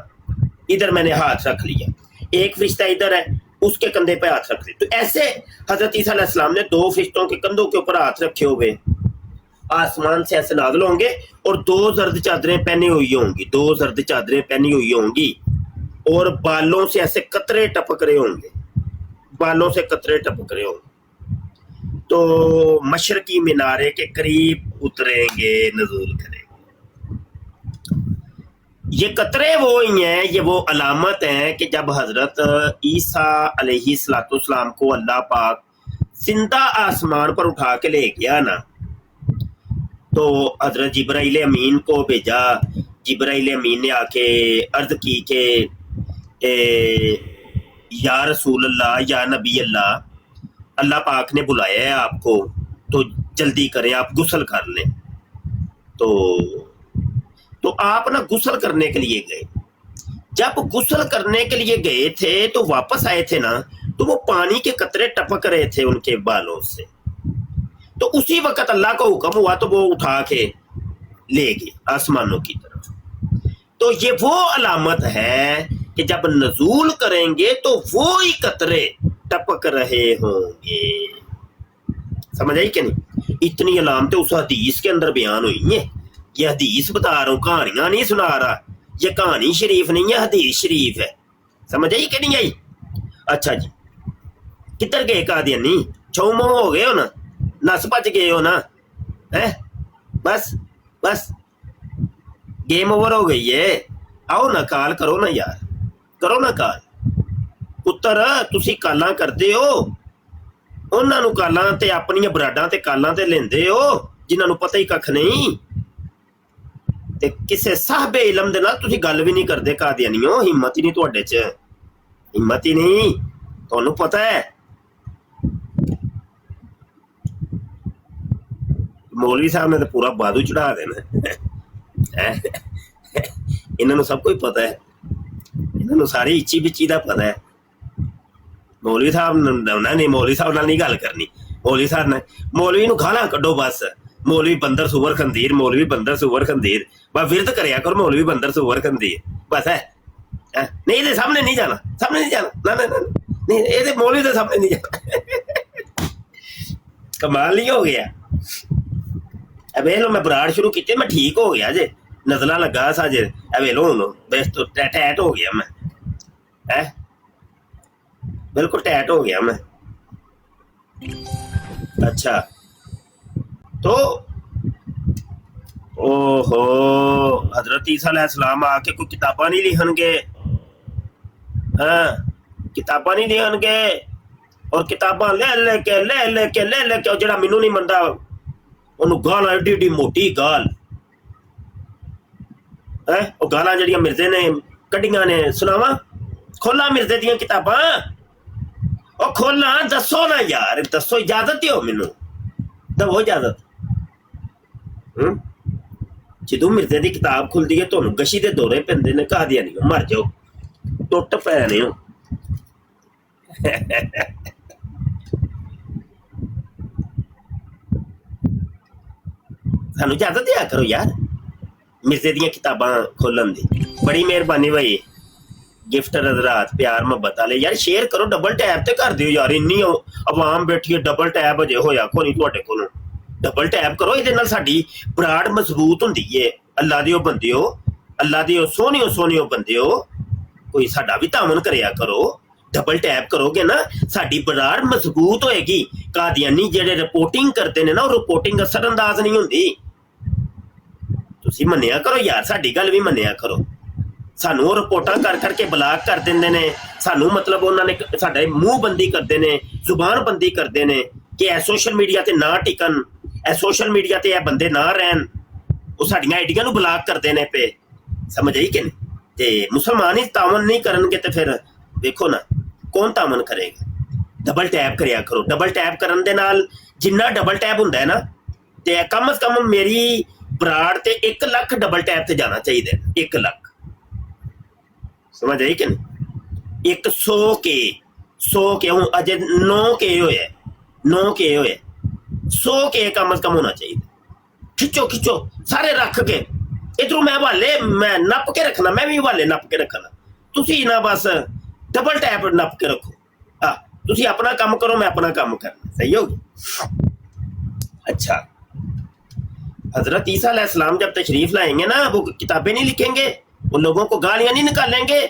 ادھر میں نے ہاتھ رکھ لیا، ایک فرشتہ ادھر ہے، اس کے کندھے پہ ہاتھ رکھ لیا، تو ایسے حضرت عیسیٰ علیہ السلام نے 2 فرشتوں کے کندھوں کے اوپر ہاتھ رکھے ہوئے آسمان سے ایسے نازل ہوں گے، اور 2 زرد چادریں پہنی ہوئی ہوں گی، 2 زرد چادریں پہنی ہوئی ہوں گی، اور بالوں سے ایسے قطرے ٹپک رہے ہوں گے، بالوں سے قطرے ٹپک رہے ہوں گے، تو مشرقی مینارے کے قریب اتریں گے، نزول کریں گے۔ یہ قطرے وہ ہی ہیں، یہ وہ علامت ہیں کہ جب حضرت عیسیٰ علیہ السلام کو اللہ پاک زندہ آسمان پر اٹھا کے لے گیا نا، تو حضرت جبرائیل امین کو بھیجا، جبرائیل امین نے آ کے عرض کی کہ یا رسول اللہ، یا نبی اللہ، اللہ پاک نے بلایا ہے آپ کو، تو جلدی کریں، آپ غسل کر لیں۔ تو آپ نا غسل کرنے کے لیے گئے، جب غسل کرنے کے لیے گئے تھے تو واپس آئے تھے نا، تو وہ پانی کے قطرے ٹپک رہے تھے ان کے بالوں سے، تو اسی وقت اللہ کا حکم ہوا تو وہ اٹھا کے لے گئے آسمانوں کی طرف۔ تو یہ وہ علامت ہے کہ جب نزول کریں گے تو وہی قطرے ٹپک رہے ہوں گے۔ سمجھ آئی کہ نہیں؟ اتنی علامتیں اس حدیث کے اندر بیان ہوئی ہیں، یہ حدیث بتا رہا ہوں، کہانیاں نہیں سنا رہا، یہ کہانی شریف نہیں ہے، حدیث شریف ہے۔ سمجھ آئی کہ نہیں آئی؟ اچھا جی، کدھر گئے قادیانی؟ چھو مو ہو گئے ہو نا، نس بچ گئے ہو نا، بس بس گیم اوور ہو گئی ہے۔ آؤ نا، کال کرو نا یار، کرو نا کال۔ پتر تسی کالاں کردے ہو، انہاں نوں کالاں تے اپنیاں براڈاں تے کالاں تے لیندے ہو جنہاں نوں پتہ ہی ککھ نہیں، تے کسے صاحب علم دے نال تسی گل بھی نہیں کردے قادیانیوں، ہمت ہی نہیں تواڈے چ، ہمت ہی نہیں، تانوں پتہ ہے مولوی صاحب نے تو پورا بادو چڑھا دینا، انہوں نے سب کچھ پتہ ہے، انہوں نے ساری اچھی بچی دا پتہ ہے۔ مولوی صاحب نے مولوی صاحب نال نہیں گل کرنی، مولوی صاحب نے مولوی نو گالاں کڈو، بس مولوی بندر سور خندیر، مولوی بندر سور خندیر، بس ورد کریا کرو مولوی بندر سور خندیر، بس ہے۔ نہیں یہ سامنے نہیں جانا، سامنے نہیں جانا، نہ نہیں، یہ مولوی دے سامنے نہیں جانا۔ کمال نہیں ہو گیا؟ ویلو میں براڑ شروع کی، میں ٹھیک ہو گیا جی، نزلہ لگا سا جی، ویلو ہوں بس تو ٹیٹ ہو گیا میں، بالکل ٹیٹ ہو گیا میں۔ اچھا تو حضرت عیسیٰ علیہ السلام آ کے کوئی کتاباں نہیں لکھن گے، کتاباں نہیں لکھن گے، اور کتاباں لے کے اور جڑا مینوں نہیں منتا انہوں گالاں ایڈی ایڈی موٹی گال، وہ گالاں جڑیاں مرزے نے کڈیاں نے، سناواں؟ کھولاں مرزے دیاں کتاباں، او کھولاں، دسو نا یار، دسو، اجازت دیو مینوں، دو اجازت۔ ਜਦੋਂ ਮਿਰਜ਼ੇ ਦੀ ਕਿਤਾਬ ਖੁੱਲਦੀ ਹੈ ਤੁਹਾਨੂੰ ਗਸ਼ੀ ਦੇ ਦੌਰੇ ਪੈਂਦੇ ਨੇ, ਕਾਦੀਆਨੀ ਮਰ ਜਾਓ, ਟੁੱਟ ਪੈਣੇ ਹੋ। ਸਾਨੂੰ ਇਜਾਜ਼ਤ ਦਿਆ ਕਰੋ ਯਾਰ ਮਿਰਜ਼ੇ ਦੀਆਂ ਕਿਤਾਬਾਂ ਖੋਲਣ ਦੀ। ਬੜੀ ਮਿਹਰਬਾਨੀ ਭਾਈ ਗਿਫਟਰ ਹਜ਼ਰਾਤ, ਪਿਆਰ ਮੁਹੱਬਤ ਵਾਲੇ ਯਾਰ ਸ਼ੇਅਰ ਕਰੋ, ਡਬਲ ਟੈਪ ਤੇ ਕਰ ਦਿਓ ਯਾਰ, ਇੰਨੀ ਆਵਾਮ ਬੈਠੀ ਹੈ, ਡਬਲ ਟੈਪ ਅਜੇ ਹੋਇਆ ਕੋਈ ਨਹੀਂ ਤੁਹਾਡੇ ਕੋਲੋਂ, ਡਬਲ ਟੈਪ ਕਰੋ, ਇਹਦੇ ਨਾਲ ਸਾਡੀ ਬਰਾੜ ਮਜ਼ਬੂਤ ਹੁੰਦੀ ਏ। ਅੱਲਾ ਦਿਓ ਬੰਦਿਓ, ਅੱਲਾ ਦਿਓ ਸੋਹਣਿਓ ਬੰਦਿਓ, ਕੋਈ ਸਾਡਾ ਵੀ ਤਾਮਨ ਕਰਿਆ ਕਰੋ, ਡਬਲ ਟੈਪ ਕਰੋਗੇ ਨਾ ਸਾਡੀ ਬਰਾੜ ਮਜ਼ਬੂਤ ਹੋਏਗੀ। ਕਾਦੀਆਨੀ ਜਿਹੜੇ ਰਿਪੋਰਟਿੰਗ ਕਰਦੇ ਨੇ ਨਾ, ਉਹ ਰਿਪੋਰਟਿੰਗ ਅਸਰ ਅੰਦਾਜ਼ ਨਹੀਂ ਹੁੰਦੀ। ਤੁਸੀਂ ਮੰਨਿਆ ਕਰੋ ਯਾਰ, ਸਾਡੀ ਗੱਲ ਵੀ ਮੰਨਿਆ ਕਰੋ। ਸਾਨੂੰ ਉਹ ਰਿਪੋਰਟਾਂ ਕਰ ਕਰਕੇ ਬਲਾਕ ਕਰ ਦਿੰਦੇ ਨੇ, ਸਾਨੂੰ ਮਤਲਬ ਉਹਨਾਂ ਨੇ ਸਾਡੇ ਮੂੰਹ ਬੰਦੀ ਕਰਦੇ ਨੇ, ਜ਼ੁਬਾਨ ਬੰਦੀ ਕਰਦੇ ਨੇ ਕਿ ਇਹ ਸੋਸ਼ਲ ਮੀਡੀਆ ਤੇ ਨਾ ਟਿਕਣ, ਇਹ ਸੋਸ਼ਲ ਮੀਡੀਆ ਤੇ ਇਹ ਬੰਦੇ ਨਾ ਰਹਿਣ, ਉਹ ਸਾਡੀਆਂ ਆਈਡੀਆਂ ਨੂੰ ਬਲਾਕ ਕਰਦੇ ਨੇ ਪਏ। ਸਮਝ ਆਈ ਕਿ ਨਹੀਂ? ਤੇ ਮੁਸਲਮਾਨ ਹੀ ਤਾਮਨ ਨਹੀਂ ਕਰਨਗੇ ਤੇ ਫਿਰ ਦੇਖੋ ਨਾ ਕੌਣ ਤਾਮਨ ਕਰੇਗਾ। ਡਬਲ ਟੈਪ ਕਰਿਆ ਕਰੋ, ਡਬਲ ਟੈਪ ਕਰਨ ਦੇ ਨਾਲ ਜਿੰਨਾ ਡਬਲ ਟੈਪ ਹੁੰਦਾ ਹੈ ਨਾ, ਤੇ ਕਮ ਸੇ ਕਮ ਮੇਰੀ ਬਰਾੜ ਤੇ 1 ਲੱਖ ਡਬਲ ਟੈਪ ਤੇ ਜਾਣਾ ਚਾਹੀਦਾ, 1 ਲੱਖ। ਸਮਝ ਆਈ ਕਿ ਨਹੀਂ? 100 ਕੇ ਹੁਣ ਅਜੇ 9 ਹੋਇਆ, 9 ਹੋਇਆ, 100 ਕਮ ਸੇ ਕਮ ਹੋਣਾ ਚਾਹੀਦਾ। ਖਿੱਚੋ ਸਾਰੇ ਰੱਖ ਕੇ, ਇਧਰੋਂ ਮੈਂ ਹਵਾਲੇ ਮੈਂ ਨੱਪ ਕੇ ਰੱਖਣਾ, ਮੈਂ ਵੀ ਹਵਾਲੇ ਨੱਪ ਕੇ ਰੱਖਣਾ, ਤੁਸੀਂ ਨਾ ਬਸ ਡਬਲ ਟੈਪ ਨੱਪ ਕੇ ਰੱਖੋ। ਤੁਸੀਂ ਆਪਣਾ ਕੰਮ ਕਰੋ, ਮੈਂ अपना काम करना। सही होगी? अच्छा, हजरत ईसा अलैहिस्सलाम जब तशरीफ लाएंगे ना, वो किताबें नहीं लिखेंगे, वो लोगों को गालियां नहीं निकालेंगे।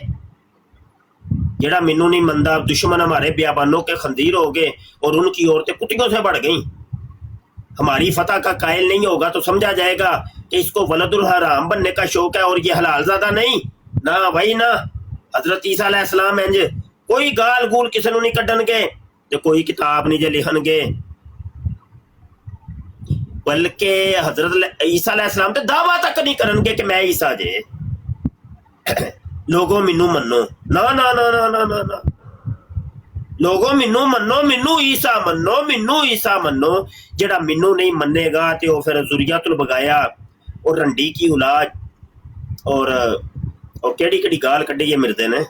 जेड़ा मैनू नहीं मनदा, दुश्मन हमारे बियाबानों के खंजीर हो गए और उनकी औरतें कुत्तियों से बढ़ गई। हमारी फतह का कायल नहीं होगा तो समझा जाएगा कि इसको वलदुल हराम बनने का शौक है और ये हलाल ज़्यादा नहीं। ना भाई ना, हजरत ईसा अलैहिस्सलाम इंज कोई गाल गूल किसी को नहीं कढ़नगे ते कोई किताब नहीं जे लिखणगे, बल्कि हजरत ईसा अलैहिस्सलाम ते दावा तक नहीं करनगे कि मैं ईसा जे। लोगों मैनू मनो, ना ना ना ना ना ना ना, लोगों मैनू मनो, मैनू ईसा मनो। जेड़ा मैनू नहीं मनेगा ते वो फिर जुरियतुल बगाया और रंडी की औलाद और केड़ी गाल कढ़ी है मिर्दे ने,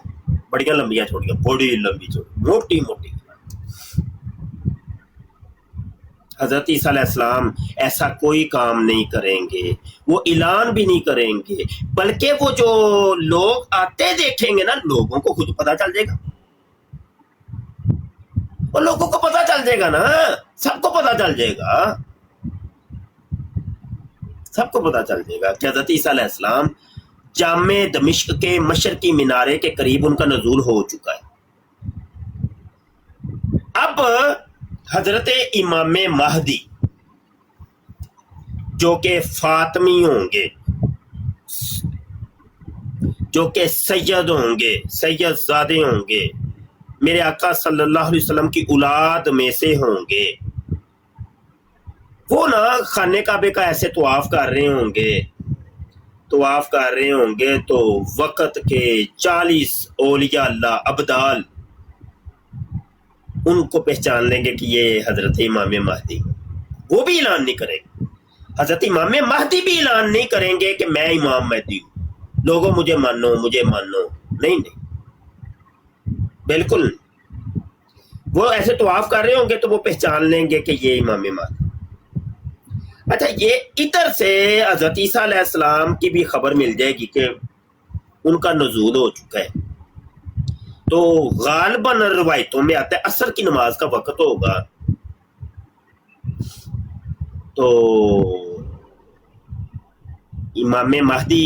बड़ियां लंबियां छोड़ियां, बड़ी लंबी छोटी मोटी। हजरत ईसा अलैहिस्सलाम ऐसा कोई काम नहीं करेंगे, वो ऐलान भी नहीं करेंगे, बल्कि वो जो लोग आते देखेंगे ना, लोगों को खुद पता चल जाएगा, वो लोगों को पता चल जाएगा ना, सबको पता चल जाएगा, सबको पता चल जाएगा कि हजरत ईसा अलैहिस्सलाम जामे दमिश्क के मशरकी मीनारे के करीब उनका नजूल हो चुका है। अब हजरत इमाम महदी जो कि फातमी होंगे, जो कि सैयद होंगे, सैयदजादे होंगे, मेरे आका सल्लल्लाहु अलैहि वसल्लम की औलाद में से होंगे, वो ना खाने काबे का ऐसे तवाफ कर रहे होंगे तो वक़्त के 40 औलिया अल्लाह अब्दाल उनको पहचान लेंगे कि ये हजरत इमाम महदी। वो भी ऐलान नहीं करेंगे, हजरत इमाम महदी भी ऐलान नहीं करेंगे कि मैं इमाम महदी हूँ, लोगों मुझे मानो, नहीं, बिल्कुल नहीं। वो ऐसे तवाफ कर रहे होंगे तो वो पहचान लेंगे कि ये इमाम महदी। अच्छा, ये इधर से हजरत ईसा अलैहिस्सलाम की भी खबर मिल जाएगी कि उनका नुज़ूल हो चुका है। तो गालिबन रवायतों में आता है असर की नमाज का वक्त होगा, तो इमाम महदी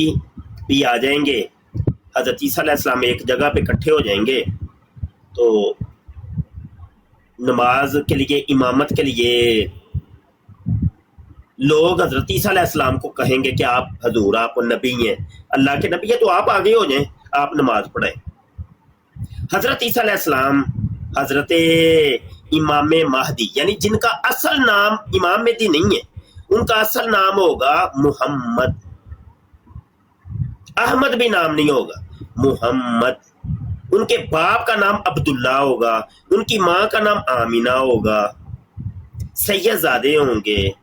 भी आ जाएंगे, हजरत ईसा अलैहिस्सलाम एक जगह पे इकट्ठे हो जाएंगे, तो नमाज के लिए, इमामत के लिए लोग हजरत ईसा अलैहिस्सलाम को कहेंगे कि आप हजूर, आप नबी हैं, अल्लाह के नबी है, तो आप आगे हो जाएं, आप नमाज पढ़ें। हजरत ईसा अलैहिस्सलाम हजरत इमाम महदी, यानी जिनका असल नाम इमाम महदी नहीं है, उनका असल नाम होगा मुहम्मद, अहमद भी नाम नहीं होगा, मुहम्मद। उनके बाप का नाम अब्दुल्ला होगा, उनकी माँ का नाम आमिना होगा, सैयदजादे होंगे।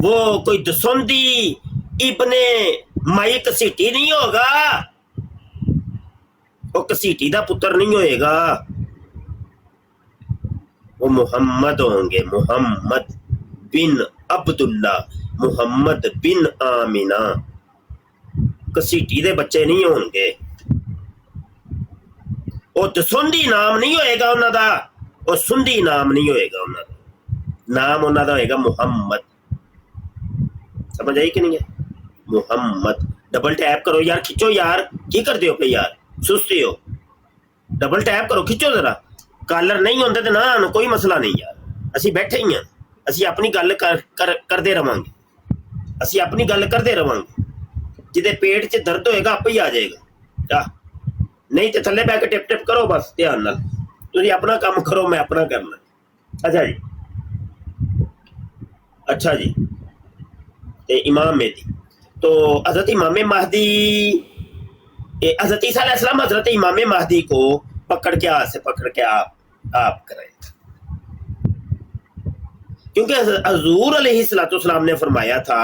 वो कोई दसौंदी इब्ने माई घसीटी नहीं होगा, वो घसीटी दा पुत्र नहीं होएगा, वो मुहम्मद होंगे, मुहम्मद बिन अब्दुल्ला, मुहम्मद बिन आमिना, घसीटी दे बच्चे नहीं होंगे। वो दसौंदी नाम नहीं होएगा उन्हां दा, वो सुंदी नाम नहीं होएगा उन्हां दा, नाम उन्हां दा होएगा मुहम्मद। समझ आई कि नहीं है? मुहम्मद। डबल टैप करो यार, खिंचो यार, की करते हो पे यार, सुस्ती हो, डबल टैप करो, खिंचो जरा। कालर नहीं होंदे ते ना कोई मसला नहीं यार, ਅਸੀਂ बैठे ही हैं, ਅਸੀਂ अपनी गल करते रवांगे, ਅਸੀਂ अपनी गल करते रवांगे। जिदे पेट च दर्द होएगा आपे ही आ जाएगा, नहीं तो थल्ले बैठ के टिप टिप करो बस ध्यान नाल, तुसीं अपना काम करो, मैं अपना करना। अच्छा जी, अच्छा जी। ते इमाम मेहदी, तो हजरत इमाम महदी, हजरत ईसा अलैहिस्सलाम हजरत इमाम महदी को पकड़ के हाथ से पकड़ के आप करें, क्योंकि हजूर अलैहिस्सलाम ने फरमाया था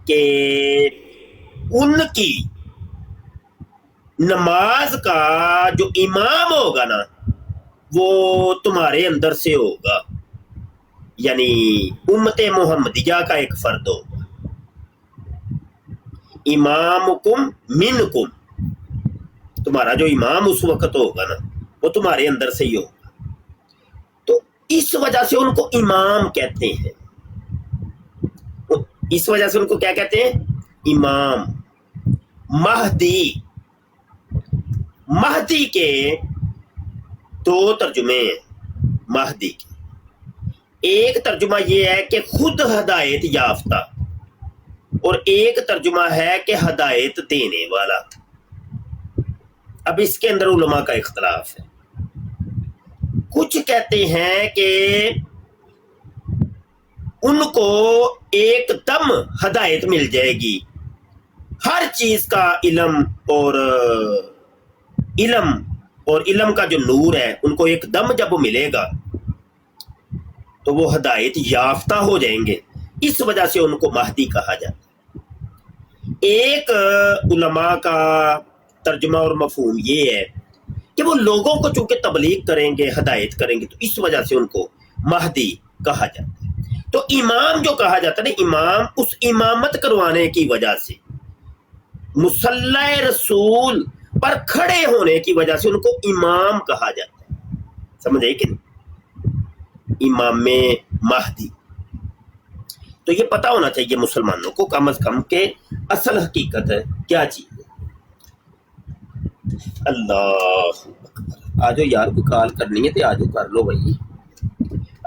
कि उनकी नमाज का जो इमाम होगा ना वो तुम्हारे अंदर से होगा, यानी उम्मत मुहम्मदिया का एक फर्द होगा। इमामुकुम मिनकुम, तुम्हारा जो इमाम उस वक्त होगा ना वो तुम्हारे अंदर से ही होगा, तो इस वजह से उनको इमाम कहते हैं। इस वजह से उनको क्या कहते हैं? इमाम। महदी, महदी के दो तर्जुमे हैं महदी के। एक तर्जुमा ये है कि खुद हदायत याफ्ता, और एक तर्जुमा है कि हदायत देने वाला। अब इसके अंदर उलमा का इख्तलाफ है। कुछ कहते हैं कि उनको एकदम हदायत मिल जाएगी, हर चीज का इल्म और इल्म का जो नूर है उनको एकदम जब मिलेगा तो वो हदायत याफ्ता हो जाएंगे, इस वजह से उनको महदी कहा जाता है। एक उलमा का तर्जुमा और मफहूम ये है कि वो लोगों को चूंकि तबलीग करेंगे, हदायत करेंगे, तो इस वजह से उनको महदी कहा जाता है। तो इमाम जो कहा जाता है ना, इमाम उस इमामत करवाने की वजह से, मुसल्ला रसूल पर खड़े होने की वजह से उनको इमाम कहा जाता है। समझ आई कि नहीं? इमाम महदी। तो ये पता होना चाहिए मुसलमानों को कम से कम के असल हकीकत है क्या चीज है। अल्लाह अकबर। आ जाओ यार, कोई कॉल करनी है तो आ जाओ, कर लो भाई।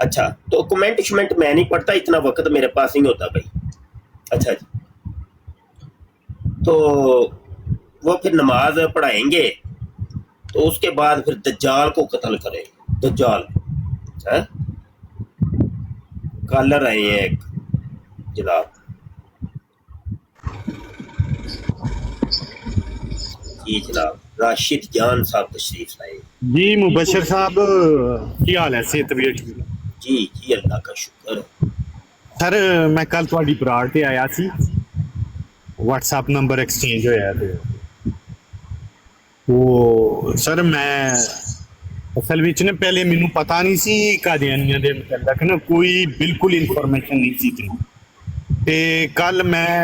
अच्छा, तो कमेंट शमेंट मैं नहीं पढ़ता, इतना वक्त मेरे पास नहीं होता भाई। अच्छा जी, तो वो फिर नमाज पढ़ाएंगे तो उसके बाद फिर दज्जाल को कत्ल करेंगे। दज्जाल है, कॉलर आए हैं एक जनाब। जी जनाब, राशिद जान साहब तशरीफ लाए। जी मुबशर साहब, की हाल है? सेहत तबीयत ठीक है? जी जी, अल्लाह का शुक्र। सर मैं कल थोड़ी बराड़ ते आया सी, व्हाट्सएप नंबर एक्सचेंज होया ते वो सर मैं असल विच ने पहले मैनू पता नहीं सी कादियानियां दे मतलब ना कोई बिल्कुल इन्फॉर्मेशन नहीं सी थी, ते कल मैं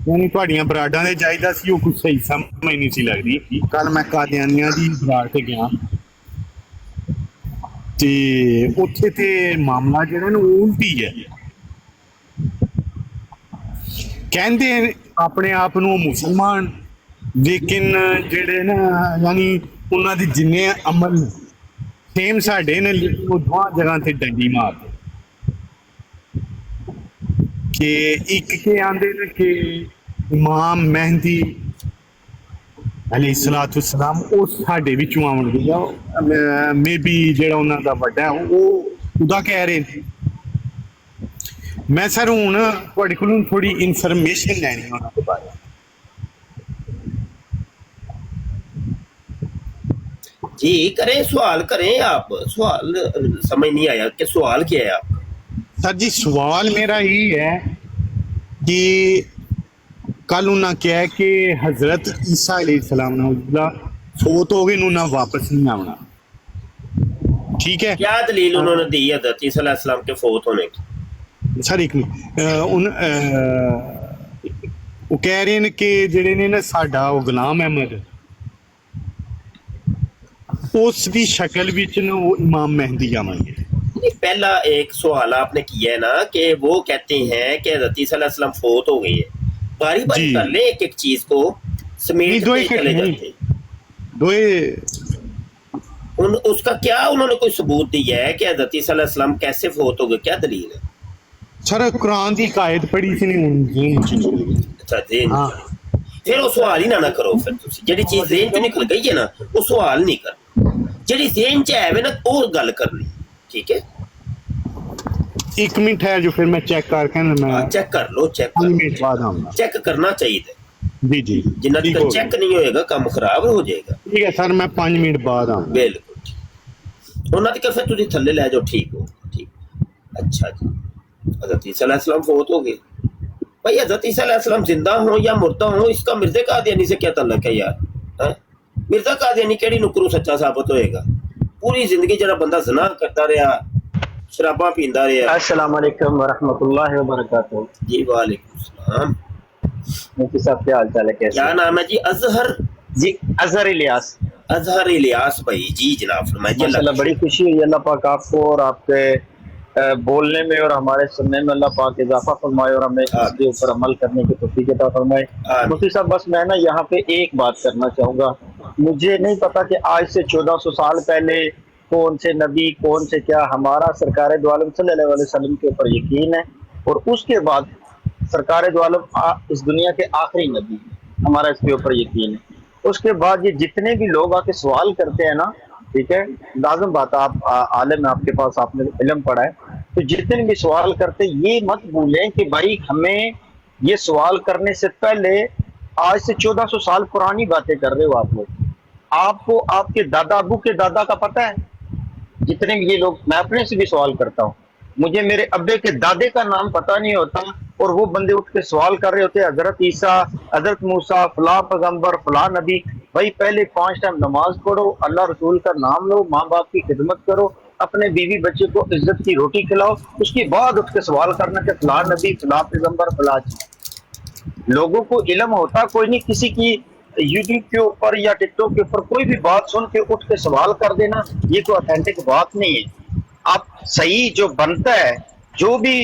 यानी तुहाड़ियां बराडां दे जाईदा सी, वो कुछ सही समझ नहीं सी लगदी। कल मैं कादियानियां दी बराड़ ते गया ते उत्थे ते मामला जेहड़ा ना उल्टी है, कहंदे अपने आप नूं मुसलमान, लेकिन जेहड़े ना यानी उन्हां दे जिन्ने अमल सेम साडे ने, लेकिन वो दोवां जगह ते डंडी मारदे कि एक के आंदे ने कि इमाम मेहदी अलैहिस्सलातु वस्सलाम ਉਹ ਸਾਡੇ ਵਿੱਚੋਂ ਆਉਣਗੇ ਆ, ਮੇਬੀ ਜਿਹੜਾ ਉਹਨਾਂ ਦਾ ਵੱਡਾ ਉਹ ਉਹਦਾ ਕਹਿ ਰਹੇ ਨੇ। ਮੈਂ ਸਰ ਹੁਣ ਤੁਹਾਡੇ ਕੋਲੋਂ ਥੋੜੀ ਇਨਫੋਰਮੇਸ਼ਨ ਲੈਣੀ ਉਹਨਾਂ ਦੇ ਬਾਰੇ। जी करें, सवाल करें आप। सवाल समझ नहीं आया कि सवाल क्या है आप? सर जी सवाल मेरा ये है ਕਿ ਕੱਲ ਉਹਨਾਂ ਕਿਹਾ ਕਿ ਹਜ਼ਰਤ ਈਸਾ ਅਲੈਹਿਸਲਾਮ ਨਾਉਜ਼ੁबिल्लाह ਫੌਤ ਹੋ ਗਏ, ਨੂੰ ਨਾ ਵਾਪਸ नहीं ਆਉਣਾ। ठीक है क्या दलील उन्होंने दी हज़रत ईसा अलैहिस्सलाम के फौत होने की? सर एक वो कह रहे हैं कि ਜਿਹੜੇ ਨੇ ਨਾ ਸਾਡਾ ਉਹ ਗੁਲਾਮ ਅਹਿਮਦ ਉਸ ਦੀ ਸ਼ਕਲ ਵਿੱਚ ਨਾ ਉਹ ਇਮਾਮ ਮਹਿਦੀ ਆਵਾਂਗੇ। पहला एक सवाल आपने किया है ना कि वो कहते हैं कि हज़रत ईसा अलैहिस्सलाम फौत हो गई है, बारी बारी जी। कर ले एक एक चीज को समेट दो के एक चले नहीं। जाते। दोए उसका क्या उन्होंने कोई सबूत दिया है कि हज़रत ईसा अलैहिस्सलाम कैसे फौत हो गए, क्या दलील है? सर कुरान की कायद पढ़ी सी नहीं हुन अच्छा देन हाँ फिर वो सवाल ही ना करो, फिर तुसी जेडी चीज ज़हन चों निकल गई है ना वो सवाल नहीं कर, जेडी ज़हन च है ना और गल करनी, ठीक है? एक मिनट है जो फिर मैं चेक करके ना मैं चेक कर लो, चेक 5 कर मिनट बाद आऊंगा। चेक करना चाहिए, जी जी जिन्ना ठीक तक हो चेक नहीं होएगा काम खराब हो जाएगा। ठीक है सर, मैं 5 मिनट बाद आऊंगा। बिल्कुल ਉਹਨਾਂ ਦੀ ਫਿਰ ਤੁਸੀਂ ਥੱਲੇ ਲੈ ਜਾਓ, ਠੀਕ ਹੋ ਠੀਕ। अच्छा जी हज़रत ईसा अलैहिस्सलाम फौत हो गए, भाई हज़रत ईसा अलैहिस्सलाम जिंदा हो या मुर्दा हो इसका मिर्ज़ा कादियानी से क्या ताल्लुक है यार? हैं? मिर्ज़ा कादियानी केड़ी नुकरू सच्चा साबित होएगा? पूरी जिंदगी जरा बंदा ज़िना करता रहा, शराबा पींदा रहा। अस्सलाम वालेकुम वरहमतुल्लाहि वबरकातुहू। जी वालेकुम सलाम। मुफ्ती साहब क्या हाल चाल है, कैसे? क्या नाम है जी? अजहर जी अजहर इलियास। अजहर इलियास भाई, जी जनाब फरमाइए। माशाल्लाह बड़ी खुशी हुई, अल्लाह पाक आपको और आपके बोलने में और हमारे सुनने में अल्लाह पाक इजाफा फरमाए और हमें इसके ऊपर अमल करने की तौफीक अता फरमाए। मुफ्ती साहब बस मैं ना यहाँ पे एक बात करना चाहूँगा, मुझे नहीं पता कि आज से 1400 साल पहले कौन से नबी कौन से क्या, हमारा सरकार दो आलम सल्लल्लाहु अलैहि वसल्लम के ऊपर यकीन है और उसके बाद सरकार दो आलम इस दुनिया के आखिरी नबी, हमारा इसके ऊपर यकीन है। उसके बाद ये जितने भी लोग आके सवाल करते हैं ना, ठीक है, लाजम बात आप आलिम है, आपके पास आपने इल्म पढ़ा है, तो जितने भी सवाल करते ये मत भूलें कि भाई हमें ये सवाल करने से पहले आज से 1400 साल पुरानी बातें कर रहे हो आप लोग। आपको आपके दादा अबू के दादा का पता है? जितने भी ये लोग, मैं अपने से भी सवाल करता हूँ, मुझे मेरे अब्बे के दादे का नाम पता नहीं होता और वो बंदे उठ के सवाल कर रहे होते हैं हजरत ईसा, हजरत मूसा, फला पैगंबर, फला नबी। भाई पहले 5 टाइम नमाज पढ़ो, अल्लाह रसूल का नाम लो, माँ बाप की खिदमत करो, अपने बीवी बच्चे को इज्जत की रोटी खिलाओ, उसके बाद उठ के सवाल करना कि फला नबी, फला पैगंबर, फला। लोगों को इल्म होता कोई नहीं, किसी की यूट्यूब के ऊपर या टिकटॉक के ऊपर कोई भी बात सुन के उठ के सवाल कर देना, ये कोई ऑथेंटिक बात नहीं है। आप सही जो बनता है, जो भी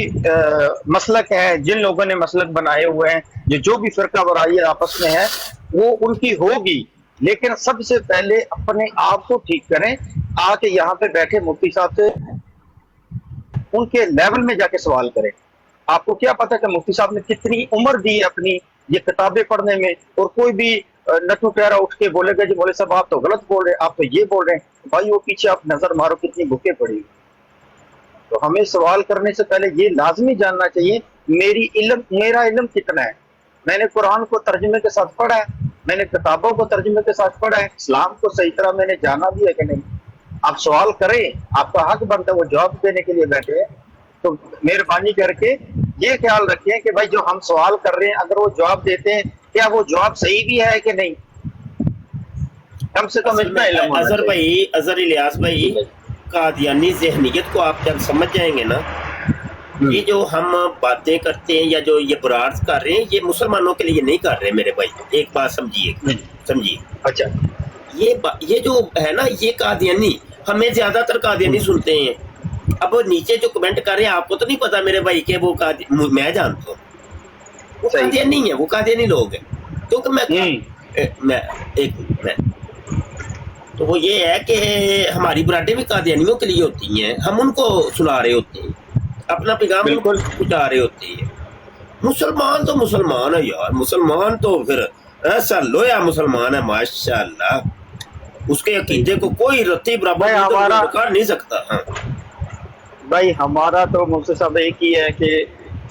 मसलक है, जिन लोगों ने मसलक बनाए हुए हैं, जो भी फिरका बराई आपस में है वो उनकी होगी, लेकिन सबसे पहले अपने आप को ठीक करें। आके यहाँ पे बैठे मुफ्ती साहब से उनके लेवल में जाके सवाल करें। आपको क्या पता कि मुफ्ती साहब ने कितनी उम्र दी है अपनी ये किताबें पढ़ने में, और कोई भी नटू प्यारा उठ के बोलेगा जी मौलवी साहब आप तो गलत बोल रहे हैं, आप तो ये बोल रहे हैं। भाई वो पीछे आप नजर मारो कितनी बुकें पड़ी। तो हमें सवाल करने से पहले ये लाजमी जानना चाहिए मेरा इल्म कितना है। मैंने कुरान को तर्जुमे के साथ पढ़ा है, मैंने किताबों को तर्जुमे के साथ पढ़ा है, इस्लाम को सही तरह मैंने जाना भी है कि नहीं। आप सवाल करें, आपका हक बनता है, वो जवाब देने के लिए बैठे हैं। तो मेहरबानी करके ये ख्याल रखें कि भाई जो हम सवाल कर रहे हैं अगर वो जवाब देते हैं, क्या वो जवाब सही भी है कि नहीं, कम से कम इतना इल्म होना अजहर चाहिए। भाई, अजहर इलियास भाई, कादियानी ज़हनियत को आप जब समझ जाएंगे ना, ये जो हम बातें करते हैं या जो ये बुरार्स कर रहे हैं, ये मुसलमानों के लिए नहीं कर रहे मेरे भाई। एक बात समझिए, समझिए। अच्छा, ये जो है ना, ये कादियानी, हमें ज्यादातर कादियानी सुनते हैं। अब नीचे जो कमेंट कर रहे हैं आपको तो नहीं पता मेरे भाई के वो मैं जानता हूँ वो कादियानी है, वो कादियानी लोग हैं। क्योंकि मैं तो वो ये है कि हमारी बराडें भी कादियानियों के लिए होती हैं, हम उनको सुना रहे होते हैं, अपना पैगाम उनको पहुंचा रहे होते हैं। मुसलमान तो मुसलमान है यार, मुसलमान तो फिर ऐसा लोया मुसलमान है माशाल्लाह, उसके अकीदे को कोई रत्ती बराबर कर नहीं सकता। हाँ भाई हमारा तो मुफ्ती साहब एक ही है कि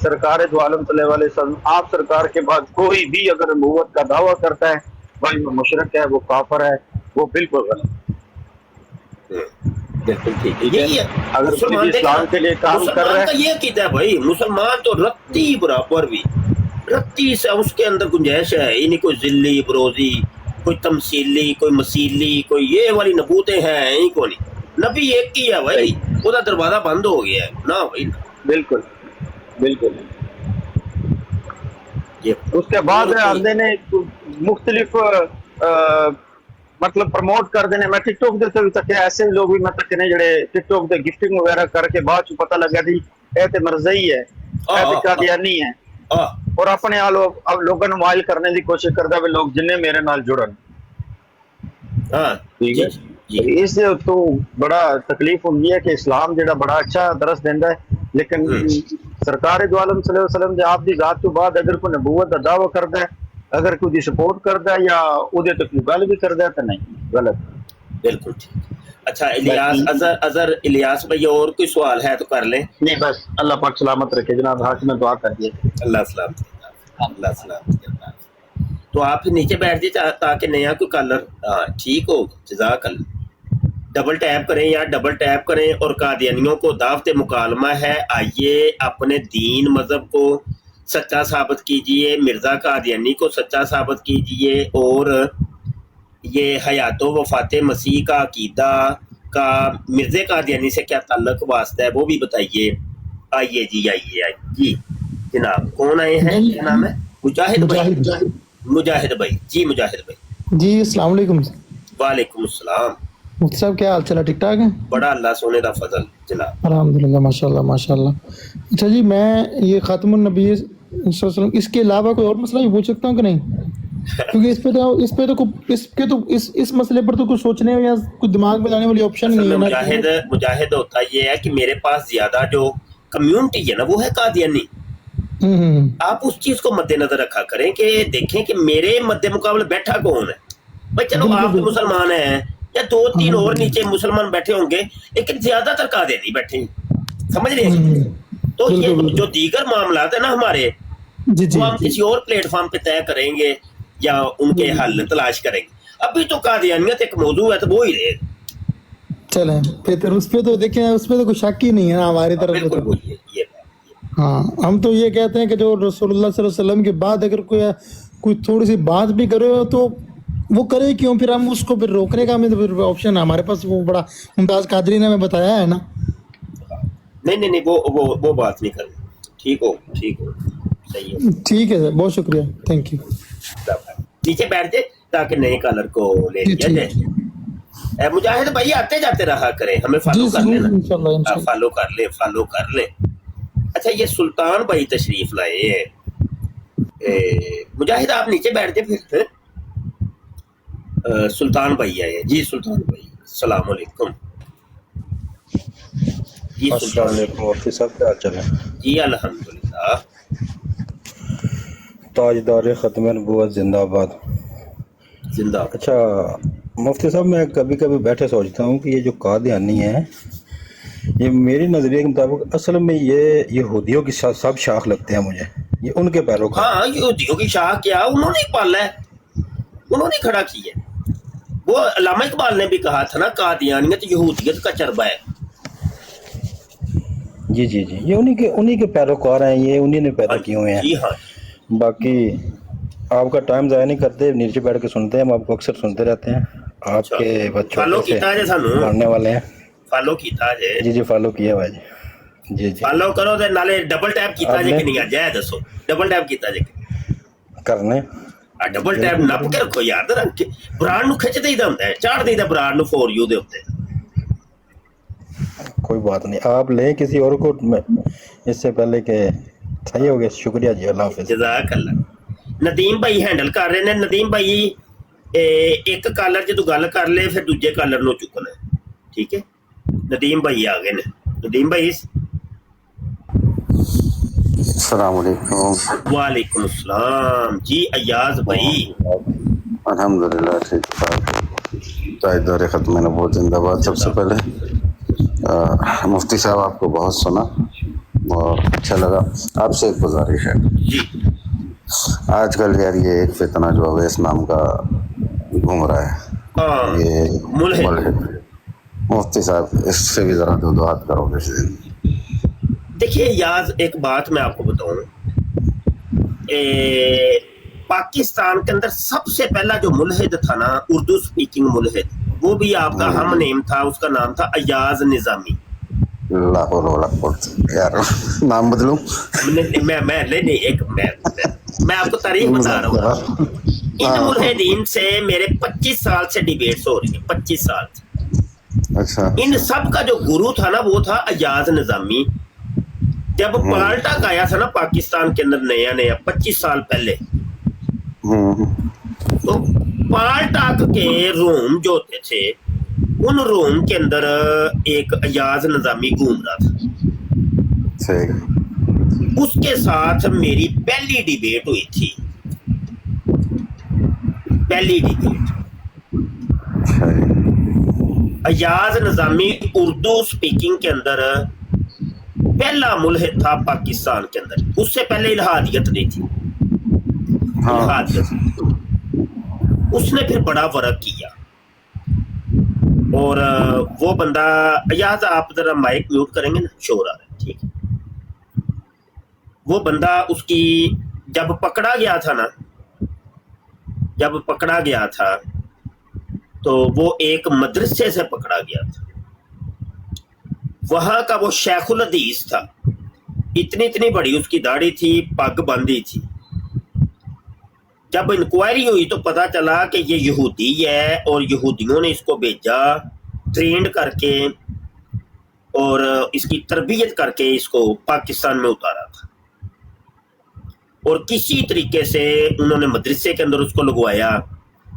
सरकार दो आलम सल्लल्लाहु अलैहि वसल्लम, आप सरकार के बाद कोई भी अगर नबूवत का दावा करता है, भाई वो मुशरिक है, वो काफिर है, वो बिल्कुल गलत। बिल्कुल ठीक है, यही है अगर मुसलमान। किसी इस्लाम के लिए काम कर रहा मुसलमान है, का ये कीता है भाई, मुसलमान तो रत्ती बराबर भी, रत्ती से उसके अंदर गुंजाइश है ही नहीं, कोई जिल्ली बरोजी, कोई तमसीली, कोई मसीली, कोई ये वाली नबूतें हैं ही को नहीं। नबी एक ही है भाई, उसका दरवाजा बंद हो गया है ना भाई। बिल्कुल बिल्कुल। ये उसके बाद आंदे ने मुख्तलिफ मतलब प्रमोट कर देने। मैं टिकटॉक दे भी तक ऐसे लोग भी मैं तक ने जड़े टिकटॉक दे गिफ्टिंग वगैरह करके बाद च पता लगा दी ए ते मरज़ई है, ए ते कादियानी है, और अपने आ लोगों ਨੂੰ वाइल करने की कोशिश करदा भी लोग जिन्ने मेरे नाल जुड़न। हाँ ठीक है, इस तो बड़ा तकलीफ होती है कि इस्लाम जेड़ा बड़ा अच्छा दरस देंदा है, लेकिन सरकार दो आलम सल्लल्लाहु अलैहि वसल्लम दे आप दी जात तो बाद अगर कोई नबूवत दा दावा करदा है, अगर कोई दी सपोर्ट करदा है या उहदे ते कोई गल भी करदा है तो नहीं गलत। बिल्कुल ठीक। अच्छा इलियास अजहर इलियास भाई, और कोई सवाल है तो कर लें। नहीं बस अल्लाह पाक सलामत रखे जनाब, हाथ में दुआ कर दिए। अल्लाह सलामत, अल्लाह सलामत। तो आप नीचे बैठ जाइए ताकि नया कोई कलर, हाँ ठीक हो, जज़ाकल्लाह। डबल टैप करें या डबल टैप करें और कादियानियों को दावत मुकालमा है, आइए अपने दीन मजहब को सच्चा साबित कीजिए, मिर्ज़ा कादियानी को सच्चा साबित कीजिए, और ये हयातो वफात मसीह का अकीदा का मिर्ज़े कादियानी से क्या ताल्लुक वास्ता है वो भी बताइए। आइए जी, आइए जी जनाब। कौन आए हैं, क्या नाम है? मुजाहिद भाई। मुजाहिद भाई जी, मुजाहिद भाई जी, अस्सलाम वालेकुम। वालेकुम अस्सलाम। मुफ्ती साहब क्या हाल चला, ठीक ठाक है? बड़ा अल्लाह सोने दा फजल जनाब। अल्हम्दुलिल्लाह, माशाल्लाह माशाल्लाह। अच्छा जी, मैं ये खातमुन नबी सल्लल्लाहु अलैहि वसल्लम, इसके अलावा कोई और मसला भी पूछ सकता हूँ कि नहीं? क्योंकि इस मसले पर तो कुछ सोचने या कुछ दिमाग में लाने वाली ऑप्शन नहीं है ना। मुजाहिद होता ये है कि मेरे पास ज्यादा जो कम्युनिटी है ना वो है कादियानी। आप उस चीज को मद्देनजर रखा करें कि देखें कि मेरे मद्दे मुकाबले बैठा कौन है। भाई चलो आप तो मुसलमान हैं या दो तीन और नीचे मुसलमान बैठे होंगे, लेकिन ज्यादातर कादियानी बैठे, समझ रहे हैं? तो ये जो दीगर मामला है ना हमारे, वो हम किसी और प्लेटफॉर्म पे तय करेंगे या उनके हल तलाश करेंगे। अभी तो कादियानियत एक मौजू है तो वो ही रहेगा। चले फिर उस पे तो देखें, उस पे तो कोई शक ही नहीं है ना हमारी तरफ से तो। हाँ, हम तो ये कहते हैं कि जो रसूलुल्लाह सल्लल्लाहु अलैहि वसल्लम के बाद अगर कोई थोड़ी सी बात भी करे तो वो करे क्यों, फिर हम उसको फिर रोकने का हमें तो फिर ऑप्शन है हमारे पास। वो बड़ा मुमताज कादरी ने हमें बताया है ना। नहीं वो बात नहीं करनी। ठीक हो सही है, ठीक है सर, बहुत शुक्रिया, थैंक यू। नीचे बैठ जाए ताकि नए कलर को ले लिया जाए। मुजाहिद भाई आते जाते रहा करें, हमें फॉलो कर लेना, फॉलो कर ले। अच्छा ये सुल्तान भाई तशरीफ लाए हैं। मुजाहिद आप नीचे बैठ जाए फिर। सुल्तान भाई आए जी। सुल्तान भाई अस्सलाम वालेकुम जी। अस्सलाम वालेकुम मुफ्ती साहब, क्या हाल चाल है? जी अल्हम्दुलिल्लाह। ताजदार खत्म नबूवत जिंदाबाद। जिंदाबाद। अच्छा मुफ्ती साहब, मैं कभी कभी बैठे सोचता हूँ कि ये जो कादियानी है, ये मेरी नज़रिए के मुताबिक असल में ये यहूदियों की सब शाख लगते हैं मुझे, ये उनके पैरोकार। हाँ, यहूदियों की शाख क्या उन्होंने पाला है, उन्होंने खड़ा किया है। वो अल्लामा इकबाल ने भी कहा था ना, कादियानियत यहूदियत का चरबा है। जी, ये उन्हीं के पैरोकार हैं, ये उन्हीं ने पैदा किए हुए हैं। जी हाँ। बाकी आपका टाइम ज़ाया नहीं करते, नीचे बैठ के सुनते हैं, हम आपको अक्सर सुनते रहते हैं। आपके बच्चों पढ़ने वाले हैं। फॉलो कीता जे जी फॉलो किया भाई जी। फॉलो करो ते नाले डबल टैप कीता जे कि नहीं आज दसो। डबल टैप कीता जे करने डबल टैप नप के रखो यार, रख के ब्रांड नु खिच देईदा हुंदा है, चाड़ देईदा ब्रांड नु फॉर यू दे उत्ते। कोई बात नहीं, आप ले किसी और को इससे पहले के सही हो गया। शुक्रिया जी, अल्लाह हाफिज़। जज़ाकल्लाह। नदीम भाई हैंडल कर रहे ने। नदीम भाई एक कॉलर जो गल कर ले फिर दूजे कॉलर नु चुकना है, ठीक है? नदीम भाई आ गए ने। नदीम भाई अस्सलाम वालेकुम। वालेकुम अस्सलाम जी। अयाज भाई अल्हम्दुलिल्लाह ठीक ठाक। ताजदार खत्म नबूवत जिंदाबाद। सबसे पहले मुफ्ती साहब आपको बहुत सुना और अच्छा लगा। आपसे एक गुजारिश है जी। आजकल यार ये एक फितना जो अवैस नाम का घूम रहा है, ये मुफ्ती साहब इससे भी ज़रा दो हाथ करो किसी दिन। देखिए यार, एक बात मैं आपको बताऊं, पाकिस्तान के अंदर सबसे पहला जो मुल्हिद था ना, उर्दू स्पीकिंग मुल्हिद, वो भी आपका हम नेम था, उसका नाम था अयाज निजामी। यार नाम बदलूं? मैं आपको तारीख बता रहा हूँ। इन मुल्हिदीन से मेरे 25 साल से डिबेट्स हो रही है, 25 साल से। अच्छा। इन सब का जो गुरु था ना, वो था अयाज निजामी। जब पाल्टाक आया था ना पाकिस्तान के अंदर नया नया 25 साल पहले, तो पाल्टाक के रूम जो होते थे, उन रूम के अंदर एक अयाज निजामी घूम रहा था। उसके साथ मेरी पहली डिबेट हुई थी, पहली डिबेट। अयाज निजामी उर्दू स्पीकिंग के अंदर पहला मुल्हिद था पाकिस्तान के अंदर। उससे पहले इल्हादियत नहीं थी। इल्हादियत उसने फिर बड़ा वर्क किया। और वो बंदा, अयाज आप जरा माइक म्यूट करेंगे ना, शोर आ रहा है, ठीक है। वो बंदा, उसकी जब पकड़ा गया था ना, जब पकड़ा गया था तो वो एक मदरसे से पकड़ा गया था। वहां का वो शेखुल हदीस था, इतनी इतनी बड़ी उसकी दाढ़ी थी, पग बांधी थी। जब इंक्वायरी हुई तो पता चला कि ये यहूदी है और यहूदियों ने इसको भेजा ट्रेंड करके और इसकी तरबियत करके इसको पाकिस्तान में उतारा था। और किसी तरीके से उन्होंने मदरसे के अंदर उसको लगवाया,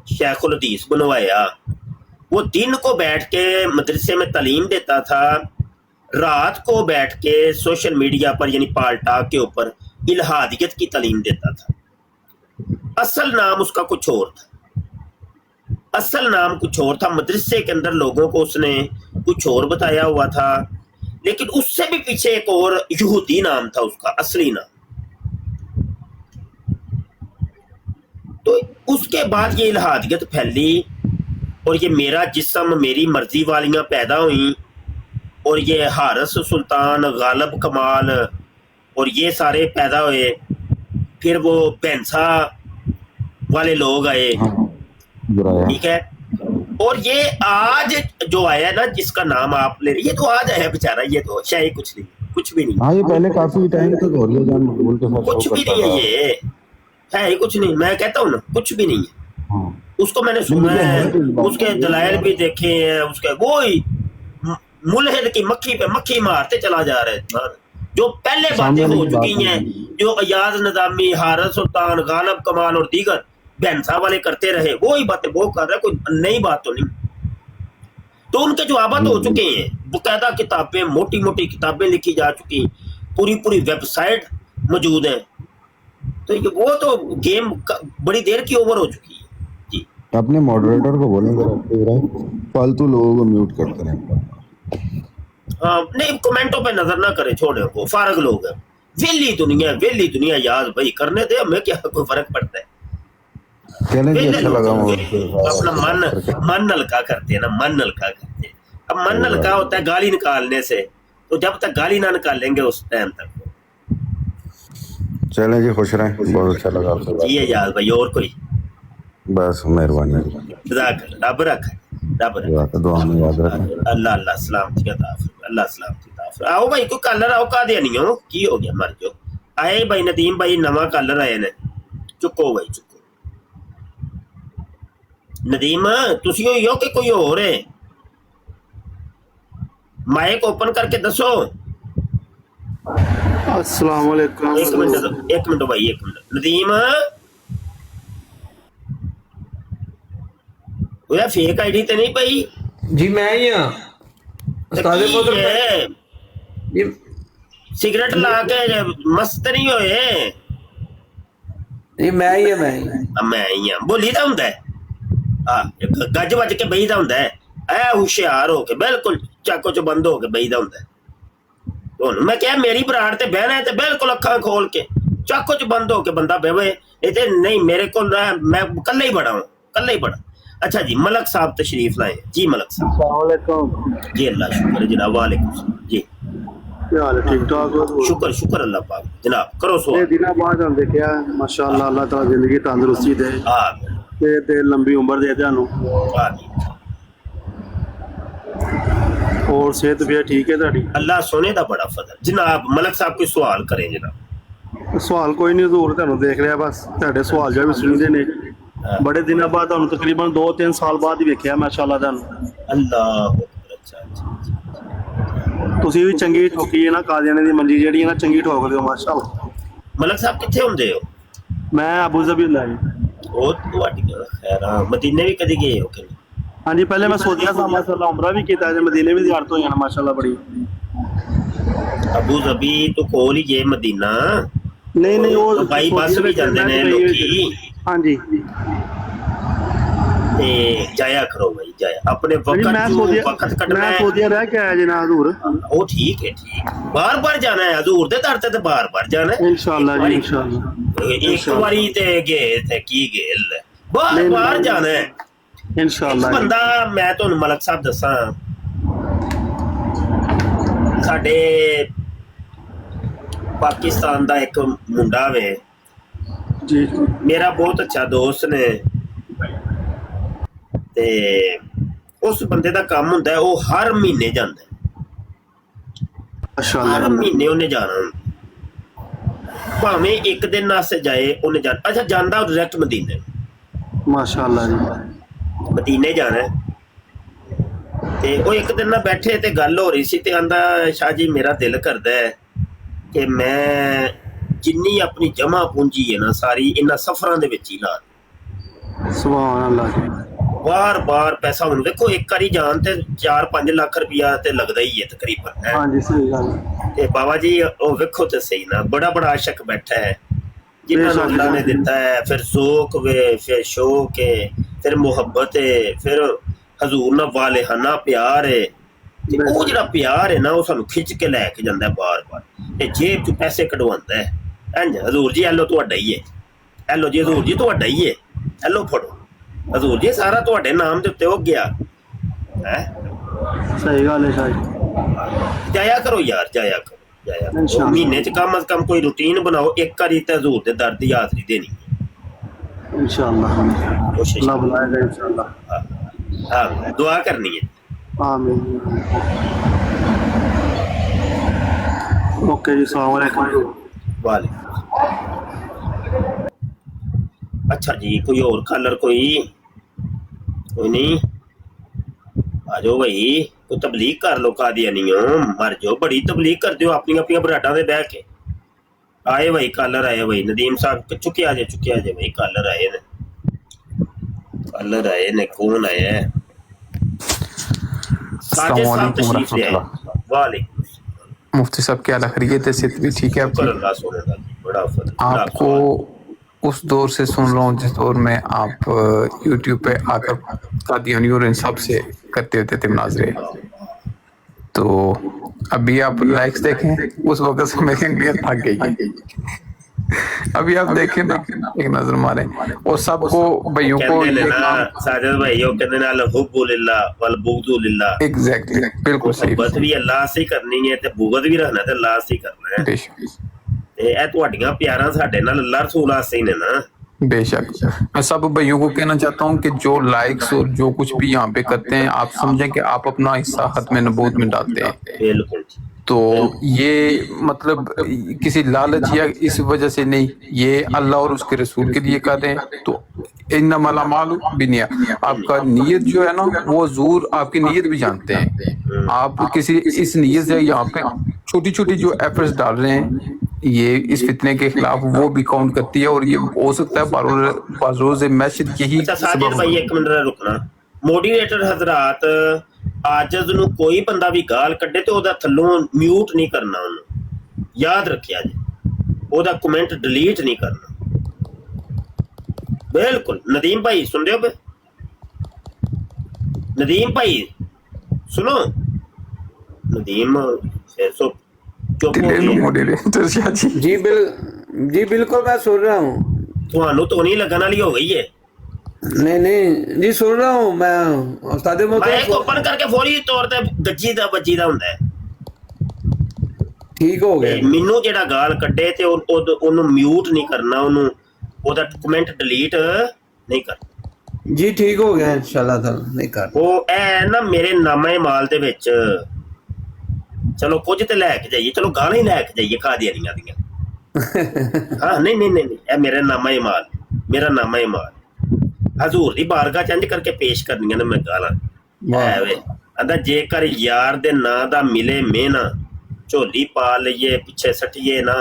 शेखुल हदीस बनवाया। वो दिन को बैठ के मदरसे में तालीम देता था, रात को बैठ के सोशल मीडिया पर यानी पाल्टाक के ऊपर इल्हादियत की तालीम देता था। असल नाम उसका कुछ और था, असल नाम कुछ और था। मदरसे के अंदर लोगों को उसने कुछ और बताया हुआ था, लेकिन उससे भी पीछे एक और यहूदी नाम था उसका, असली नाम। तो उसके बाद ये इल्हादियत फैली और ये मेरा जिस्म मेरी मर्जी वालियां पैदा हुई और ये हारिस सुल्तान, गालिब कमाल और ये सारे पैदा हुए। फिर वो पेंसा वाले लोग आए, ठीक है। और ये आज जो आया ना, जिसका नाम आप ले, ये तो आज आया बेचारा, ये तो शायद कुछ नहीं, कुछ भी नहीं। हाँ, ये पहले काफी टाइम तक हो रही जान मकबूल के साथ कुछ भी नहीं है, ये है ही कुछ नहीं। मैं कहता हूँ ना, कुछ भी नहीं है। उसको मैंने सुना है, उसके दलाइल भी देखे हैं, उसके वो ही मुल्हिद की मक्खी पे मक्खी मारते चला जा रहे हैं। जो पहले बातें हो चुकी हैं, जो अयाज निजामी, हारिस सुल्तान, गालिब कमाल और दीगर भैंसा वाले करते रहे, वो ही बातें वो कर रहे, कोई नई बात तो नहीं। तो उनके जवाब हो चुके हैं, बाकायदा किताबें, मोटी मोटी किताबें लिखी जा चुकी, पूरी पूरी वेबसाइट मौजूद है। तो ये वो तो गेम बड़ी देर की ओवर हो चुकी है जी। अपने मॉडरेटर को बोलेंगे फालतू लोगों को म्यूट करते रहे। हाँ, नहीं, कमेंटों पे नजर ना करे, छोड़े वो फारग लोग हैं। वेली दुनिया याद भाई, करने दे, हमें क्या कोई फर्क पड़ता है। अच्छा लगा, अपना मन हल्का करते हैं ना, मन हल्का करते हैं। अब मन हल्का होता है गाली निकालने से, तो जब तक गाली ना निकालेंगे उस टाइम तक। चलें जी, खुश रहें, बहुत अच्छा लगा आपसे जी याद भाई। और कोई बस मेहरबानी, रब रख, दुआ में याद रखें। अल्लाह अल्लाह सलामती अता फरमाए, अल्लाह सलामती अता फरमाए। आओ भाई, कोई कलर आओ, का दे नहीं हो, की हो गया, मर जाओ। आए भाई नदीम भाई, नवा कलर आए ने, चुको भाई चुको। नदीम तुसी होई हो कि कोई और है? माइक ओपन करके दसो। अस्सलाम वालेकुम। एक मिनट भाई, एक मिनट। नदीम, वो फेक आईडी तो नहीं भाई? जी मैं ही हां उस्ताद मोहतरम। ये सिगरेट ला के मस्त नहीं होए? जी मैं ही हां। बोली दा हुंदा है, गज वज के बही दा हुंदा है, ऐ होशियार हो के बिल्कुल चाको च बंद हो के बही दा हुंदा है। तो मैं क्या, मेरी बराड़ ते बहना है तो बिल्कुल अखा खोल के चाको च बंद हो के बंदा बेवे। नहीं मेरे को मैं कल्ला ही बड़ा हूं, कल्ला ही बड़ा। अच्छा जी, मलक साहब तशरीफ लाए जी। मलक साहब अस्सलामुअलैकुम। जी, अल्लाह शुक्र है जनाब। वालेकुम सलाम जी। क्या हाल है, ठीक ठाक हो? शुक्र शुक्र अल्लाह पाक जनाब, करो सवाल। ये दिनों बाद हम देखा माशाअल्लाह, अल्लाह ताला जिंदगी तंदुरुस्ती दे आमीन ते लंबी उम्र दे ਤੁਹਾਨੂੰ आमीन। और सेहत भी ठीक है ਤੁਹਾਡੀ? अल्लाह सोने का बड़ा फजल जनाब। मलक साहब कोई सवाल करें जनाब। सवाल कोई नहीं हजूर, ਤੁਹਾਨੂੰ ਦੇਖ ਰਿਹਾ ਬਸ ਤੁਹਾਡੇ ਸਵਾਲ ਜਿਹਾ ਵੀ ਸੁਣਦੇ ਨੇ। ਬੜੇ ਦਿਨਾਂ ਬਾਅਦ ਤੁਹਾਨੂੰ ਤਕਰੀਬਨ 2-3 ਸਾਲ ਬਾਅਦ ਹੀ ਵੇਖਿਆ ਮਾਸ਼ਾਅੱਲਾ ਤੁਹਾਨੂੰ। अल्लाह अच्छा अच्छा। ਤੁਸੀਂ ਵੀ ਚੰਗੀ ਠੋਕੀ ਹੈ ਨਾ, ਕਾਦੀਆਨੇ ਦੀ ਮੰਜੀ ਜਿਹੜੀ ਹੈ ਨਾ ਚੰਗੀ ਠੋਕਦੇ ਹੋ ਮਾਸ਼ਾਅੱਲਾ। मलक साहब कितने होंगे हो? ਮੈਂ ਅਬੂ ਜ਼ਬੀ ਲਾ ਜੀ। ਉਹ ਤੁਹਾਡੀ ਖੈਰ ਮਦੀਨੇ ਵੀ ਕਦੀ ਗਏ ਹੋ ਕਿ ਨਹੀਂ? ਹਾਂਜੀ, ਪਹਿਲੇ ਮੈਂ ਸੋਚਿਆ ਸੀ ਮਾਸ਼ਾਅੱਲਾ ਉਮਰਾ ਵੀ ਕੀਤਾ ਤੇ ਮਦੀਨੇ ਵੀ ਜ਼ਿਆਰਤ ਹੋਈ ਨਾ ਮਾਸ਼ਾਅੱਲਾ ਬੜੀ। ਅਬੂ ਜ਼ਬੀ ਤੋਂ ਕੋਲ ਹੀ ਜੇ ਮਦੀਨਾ। ਨਹੀਂ ਨਹੀਂ, ਉਹ ਬਾਈ ਬੱਸ ਵੀ ਜਾਂਦੇ ਨੇ ਲੋਕੀ। ਹਾਂਜੀ, ਤੇ ਜਾਇਆ ਕਰੋ ਭਾਈ, ਜਾਇਆ ਆਪਣੇ ਵਕਤ ਮੈਂ ਜੋ ਸੋਚਿਆ ਵਕਤ ਕੱਢਣਾ ਮੈਂ ਹੈ। ਸੋਚਿਆ ਰਹਿ ਕੇ ਆਇਆ ਜੀ ਨਾ ਹਜ਼ੂਰ। ਉਹ ਠੀਕ ਹੈ, ਠੀਕ। ਬਾਰ ਬਾਰ ਜਾਣਾ ਹੈ ਹਜ਼ੂਰ ਦੇ ਦਰ ਤੇ ਬਾਰ ਬਾਰ ਜਾਣਾ ਹੈ। इंशाअल्लाह जी इंशाअल्लाह ਇੱਕ ਵਾਰੀ ਤੇ ਗਏ ਤੇ ਕੀ ਗੇਲ ਬਾਰ ਬਾਰ ਜਾਣਾ ਹੈ इंशाअल्लाह। ਬੰਦਾ। ਮੈਂ ਤੁਹਾਨੂੰ ਮਲਕ ਸਾਹਿਬ ਦੱਸਾਂ, ਸਾਡੇ ਪਾਕਿਸਤਾਨ ਦਾ ਇੱਕ ਮੁੰਡਾ ਵੇ जी ਮੇਰਾ ਬਹੁਤ ਅੱਛਾ ਦੋਸਤ ਨੇ, ਤੇ ਉਸ ਬੰਦੇ ਦਾ ਕੰਮ ਹੁੰਦਾ ਹੈ ਉਹ ਹਰ ਮਹੀਨੇ ਜਾਂਦਾ ਹੈ। ਹਰ माशाअल्लाह ਮਹੀਨੇ ਉਹਨੇ ਜਾਣਾ ਹੁੰਦਾ। ਭਾਵੇਂ ਇੱਕ ਦਿਨ ਵਾਸਤੇ ਜਾਏ ਉਹਨੇ ਜਾਣਾ। ਅੱਛਾ, ਜਾਂਦਾ ਉਹ ਡਾਇਰੈਕਟ ਮਦੀਨੇ, माशाअल्लाह जी। ਮਦੀਨੇ ਜਾਣਾ ਹੈ। ਤੇ ਉਹ ਇੱਕ ਦਿਨ ਨਾ ਬੈਠੇ ਤੇ ਗੱਲ ਹੋ ਰਹੀ ਸੀ ਤੇ ਆਂਦਾ ਸ਼ਾਹ ਜੀ ਮੇਰਾ ਦਿਲ ਕਰਦਾ ਹੈ ਕਿ ਮੈਂ ਜਿੰਨੀ ਆਪਣੀ ਜਮ੍ਹਾਂ ਪੂੰਜੀ ਹੈ ਨਾ ਸਾਰੀ ਇਹਨਾਂ ਸਫ਼ਰਾਂ ਦੇ ਵਿੱਚ ਹੀ ਲਾ ਦਿਆਂ। सुभान अल्लाह जी। ਬਾਰ ਬਾਰ ਪੈਸਾ ਹੁਣ ਵੇਖੋ, ਇੱਕ ਵਾਰੀ ਜਾਣ ਤੇ 4-5 ਲੱਖ ਰੁਪਇਆ ਤੇ ਲੱਗਦਾ ਹੀ ਹੈ ਤਕਰੀਬਨ। हाँ जी, सही गल। ਤੇ ਬਾਬਾ ਜੀ ਉਹ ਵੇਖੋ ਤੇ ਸਹੀ ਨਾ, ਬੜਾ ਬੜਾ ਆਸ਼ਕ ਬੈਠਾ ਹੈ ਜਿਨ੍ਹਾਂ ਨੂੰ ਅੱਲਾਹ ਨੇ ਦਿੱਤਾ ਹੈ। ਫਿਰ ਜ਼ੋਕ ਵੇ, ਫਿਰ ਸ਼ੌਕ ਹੈ, ਫਿਰ ਮੁਹੱਬਤ ਹੈ, ਫਿਰ ਹਜ਼ੂਰ ਨਾਲ ਵਾਲੇਹਾਨਾ ਪਿਆਰ ਹੈ। ਤੇ ਉਹ ਜਿਹੜਾ ਪਿਆਰ ਹੈ ਨਾ ਉਹ ਸਾਨੂੰ ਖਿੱਚ ਕੇ ਲੈ ਕੇ ਜਾਂਦਾ ਬਾਰ ਬਾਰ, ਤੇ ਜੇਬ ਚ ਪੈਸੇ ਕਢਵਾਉਂਦਾ ਹੈ। ਇੰਝ ਹਜ਼ੂਰ ਜੀ ਐਲੋ ਤੁਹਾਡਾ ਹੀ ਹੈ, ਐਲੋ ਜੀ ਹਜ਼ੂਰ ਜੀ ਤੁਹਾਡਾ ਹੀ ਹੈ, ਐਲੋ ਫੜੋ ਹਜ਼ੂਰ ਜੀ ਸਾਰਾ ਤੁਹਾਡੇ ਨਾਮ ਦੇ ਉੱਤੇ ਹੋ ਗਿਆ ਹੈ। सही गल है शाह जी। ਜਾਇਆ ਕਰੋ ਯਾਰ, ਜਾਇਆ ਕਰੋ, ਜਾਇਆ ਕਰੋ। इंशाअल्लाह। ਮਹੀਨੇ ਚ ਕਮ ਅਜ਼ ਕਮ ਕੋਈ ਰੂਟੀਨ ਬਣਾਓ, ਇੱਕ ਵਾਰੀ ਤੇ ਹਜ਼ੂਰ ਦੇ ਦਰ ਦੀ ਹਾਜ਼ਰੀ ਦੇਣੀ इंशाअल्लाह ਕੋਸ਼ਿਸ਼। अल्लाह बुलाएगा इंशाअल्लाह। ਹਾਂ, ਦੁਆ ਕਰਨੀ ਹੈ। आमीन। ओके जी, अस्सलाम वालेकुम। वालेकुम। अच्छा जी, कोई और कलर कोई नहीं? आ जाओ भाई, कोई तबलीग कर लो कादियानियों, मर जाओ। बड़ी तबलीग करते हो अपनी अपनी बराडा दे बह के। आए भाई कलर आए भाई, नदीम साहब चुके आ जाए भाई, कलर आए ने, कलर आए ने। कौन आया है? साजिद साहब तशरीफ ले आए। वालेकुम। मुफ्ती साहब क्या खैरियत है? सेहत भी ठीक है आपकी? अल्लाह सोने का बड़ा फर्क। आपको उस दौर से सुन रहा हूँ जिस दौर में आप यूट्यूब पे आकर कादियानी और इंसाफ से करते होते थे मुनाजरे, तो अभी आप लाइक्स देखें, उस वक्त से मेरी अंगलियां थक गई। अभी आप देखें ना, एक नजर मारें और सबको भाइयों को साजिद भाइयों कहते हैं अल हुब्बु लिल्लाह वल बुग़्दु लिल्लाह। एग्जैक्टली, बिल्कुल सही। मोहब्बत भी अल्लाह से करनी है ते बुग़्द भी रहना ते अल्लाह से करना है। ਤੇ ਇਹ ਤੁਹਾਡੀਆਂ ਪਿਆਰਾਂ ਸਾਡੇ ਨਾਲ ਅੱਲਾਹ ਰਸੂਲ ਵਾਸਤੇ ਹੀ ਨੇ ਨਾ। बेशक मैं सब भाइयों को कहना चाहता हूँ कि जो लाइक्स और जो कुछ भी यहाँ पे करते हैं, आप समझें कि आप अपना हिस्सा खत्म नबूवत में डालते हैं। बिल्कुल। तो ये मतलब किसी लालच या इस वजह से नहीं, ये अल्लाह और उसके रसूल के लिए कर रहे हैं। तो इन्नमल अमालु बिन्निया, आपका नीयत जो है ना वो हुजूर आपकी नीयत भी जानते हैं। आप किसी इस नीयत से यहाँ पे छोटी छोटी जो एफर्ट्स डाल रहे हैं, ये इस फितने के खिलाफ वो भी काउंट करती है, और ये हो सकता है बारोज़ मैशद यही। अच्छा साजिद भाई एक मिनट रुकना, ਮੋਡੀਰੇਟਰ ਹਜ਼ਰਾਤ ਆਜਜ਼ ਨੂੰ ਕੋਈ ਬੰਦਾ ਵੀ ਗਾਲ ਕੱਢੇ ਤੇ ਉਹਦਾ ਥੱਲੋਂ ਮਿਊਟ ਨਹੀਂ ਕਰਨਾ, ਉਹਨੂੰ ਯਾਦ ਰੱਖਿਆ ਜੀ, ਉਹਦਾ ਕਮੈਂਟ ਡਿਲੀਟ ਨਹੀਂ ਕਰਨਾ। ਬਿਲਕੁਲ। ਨਦੀਮ ਭਾਈ ਸੁਣ ਰਹੇ ਹੋ? नदीम भाई सुनो, नदीम चुप हो गए। जी बिल्कुल मैं सुन रहा हूँ। ਤੁਹਾਨੂੰ ਧੋਣੀ ਲੱਗਣ ਵਾਲੀ ਹੋ ਗਈ ਹੈ। नहीं नहीं जी सुन रहा हूँ मैं उस्ताद माइक ओपन करके फौरी तौर ਤੇ ਗੱਜੀ ਦਾ ਬੱਜੀ ਦਾ ਹੁੰਦਾ ਹੈ ठीक हो गया ਮੈਨੂੰ ਜਿਹੜਾ ਗਾਲ ਕੱਢੇ ਤੇ ਉਹਨੂੰ ਮਿਊਟ ਨਹੀਂ ਕਰਨਾ ਉਹਨੂੰ ਉਹਦਾ ਕਮੈਂਟ ਡਿਲੀਟ ਨਹੀਂ ਕਰਨਾ जी ठीक हो गया इंशाल्लाह ताला नहीं कर ਉਹ ਐ ਨਾ ਮੇਰੇ ਨਾਮੇ ਮਾਲ ਦੇ ਵਿੱਚ ਚਲੋ ਕੁਝ ਤੇ ਲੈ ਕੇ ਜਾਈਏ ਚਲੋ ਗਾਲਾਂ ਹੀ ਲੈ ਕੇ ਜਾਈਏ ਕਾਦੀਆਨੀਆਂ ਦੀਆਂ ਹਾਂ ਨਹੀਂ ਨਹੀਂ ਨਹੀਂ ਇਹ ਮੇਰਾ ਨਾਮੇ ਮਾਲ ਮੇਰਾ ਨਾਮੇ ਮਾਲ ਹਜ਼ੂਰ ਦੀ ਬਾਰਗਾਹ ਚ ਇੰਜ ਕਰਕੇ ਪੇਸ਼ ਕਰਨੀਆਂ ਨੇ ਮੈਂ ਗਾਲਾਂ ਐ ਵੇ ਆਂਦਾ ਜੇਕਰ ਯਾਰ ਦੇ ਨਾਂ ਦਾ ਮਿਲੇ ਮਿਹਨਾ ਝੋਲੀ ਪਾ ਲਈਏ ਪਿੱਛੇ ਸੱਟੀਏ ਨਾ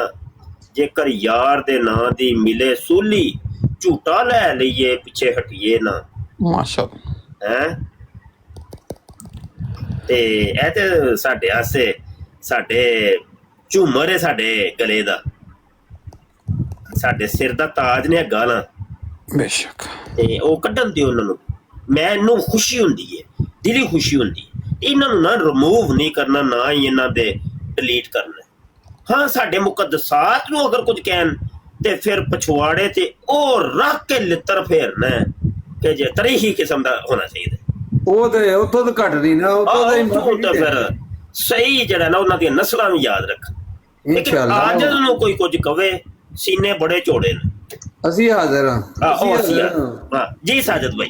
ਜੇਕਰ ਯਾਰ ਦੇ ਨਾਂ ਦੀ ਮਿਲੇ ਸੂਲੀ ਝੂਟਾ ਲੈ ਲਈਏ ਪਿੱਛੇ ਹਟੀਏ ਨਾ ਮਾਸ਼ਾਅੱਲਾ ਹੈ ਤੇ ਇਹ ਤੇ ਸਾਡੇ ਆਸੇ ਸਾਡੇ ਝੂਮਰ ਹੈ ਸਾਡੇ ਗਲੇ ਦਾ ਸਾਡੇ ਸਿਰ ਦਾ ਤਾਜ ਨੇ ਗਾਲਾਂ ਬੇਸ਼ੱਕ ਤੇ ਉਹ ਕੱਢਣ ਦਿਓ ਉਹਨਾਂ ਨੂੰ ਮੈਨੂੰ ਖੁਸ਼ੀ ਹੁੰਦੀ ਹੈ ਦਿਲੀ ਖੁਸ਼ੀ ਹੁੰਦੀ ਹੈ ਇਹਨਾਂ ਨੂੰ ਨਾ ਰਿਮੂਵ ਨਹੀਂ ਕਰਨਾ ਨਾ ਹੀ ਇਹਨਾਂ ਦੇ ਡਿਲੀਟ ਕਰਨਾ ਹਾਂ ਸਾਡੇ ਮੁਕੱਦਸਾਤ ਨੂੰ ਅਗਰ ਕੁਝ ਕਹਿਣ ਤੇ ਫਿਰ ਪਛਵਾੜੇ ਤੇ ਉਹ ਰੱਖ ਕੇ ਲਿੱਤਰ ਫੇਰਨਾ ਕਿ ਜੇ ਤਰੀਹੀ ਕਿਸਮ ਦਾ ਹੋਣਾ ਚਾਹੀਦਾ ਉਹ ਤੇ ਉੱਥੋਂ ਤਾਂ ਘਟ ਨਹੀਂ ਨਾ ਉੱਥੋਂ ਤਾਂ ਫਿਰ ਸਹੀ ਜਿਹੜਾ ਨਾ ਉਹਨਾਂ ਦੀਆਂ ਨਸਲਾਂ ਨੂੰ ਯਾਦ ਰੱਖ ਲੇਕਿਨ ਅੱਜ ਨੂੰ ਕੋਈ ਕੁਝ ਕਵੇ ਸੀਨੇ ਬੜੇ ਚੌੜੇ ਨੇ ਅਸੀਂ ਹਾਜ਼ਰ ਹਾਂ जी साजिद भाई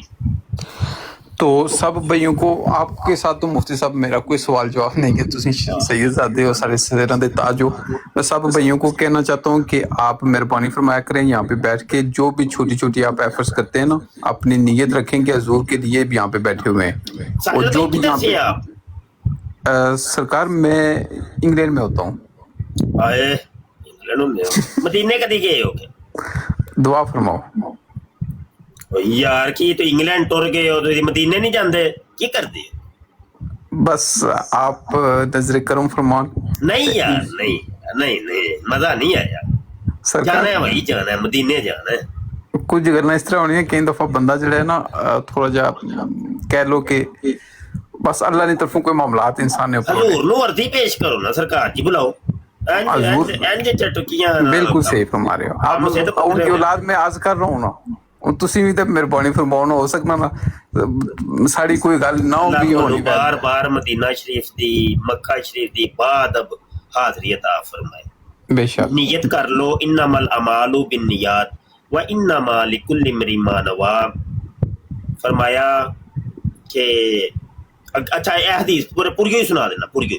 तो सब भाइयों को आपके साथ तो मुफ्ती साहब मेरा कोई सवाल जवाब नहीं है तुसी सैयदजादे हो सारे सिरां दे ताज हो मैं सब भाइयों को कहना चाहता हूँ कि आप मेहरबानी फरमाया करें यहाँ पे बैठ के जो भी छोटी छोटी आप एफर्ट्स करते हैं ना अपनी नीयत रखें कि हजूर के लिए भी यहाँ पे बैठे हुए हैं और जो भी यहाँ पे सरकार मैं इंग्लैंड में होता हूँ मदीने कदी गए हो दुआ फरमाओ यार की तो इंग्लैंड टुर गए हो तो मदीने नहीं जाते की करते बस आप नजर करम फरमान नहीं यार नहीं नहीं नहीं मजा नहीं आया जाना है भाई जाना है मदीने जाना है कुछ गल्लां इस तरह होनी है कई दफा बंदा जो है ना थोड़ा जा कह लो कि बस अल्लाह की तरफों कोई मामलात इंसान ने हजूर नु वर्दी पेश करो ना सरकार जी बुलाओ बिल्कुल सही फरमा रहे हो आप उनकी औलाद में आज कर रहा हूँ ना ਤੁਸੀਂ ਵੀ ਤਾਂ ਮਿਹਰਬਾਨੀ ਫਰਮਾਉਣ ਹੋ ਸਕਦਾ ਨਾ ਸਾਡੀ ਕੋਈ ਗੱਲ ਨਾ ਹੋਗੀ ਹੋਣੀ ਬਾਰ ਬਾਰ ਮਦੀਨਾ ਸ਼ਰੀਫ ਦੀ ਮੱਕਾ ਸ਼ਰੀਫ ਦੀ ਬਾਦਬ ਹਾਜ਼ਰੀ عطا ਫਰਮਾਏ ਬੇਸ਼ੱਕ ਨੀਅਤ ਕਰ ਲੋ ਇਨਮਲ ਅਮਾਲੂ ਬਿਨनियत व इन्नमा लिकुल्लि इम्रिइन मा नवा फरमाया कि अच्छा ये हदीस पूरी ही सुना देना पूरी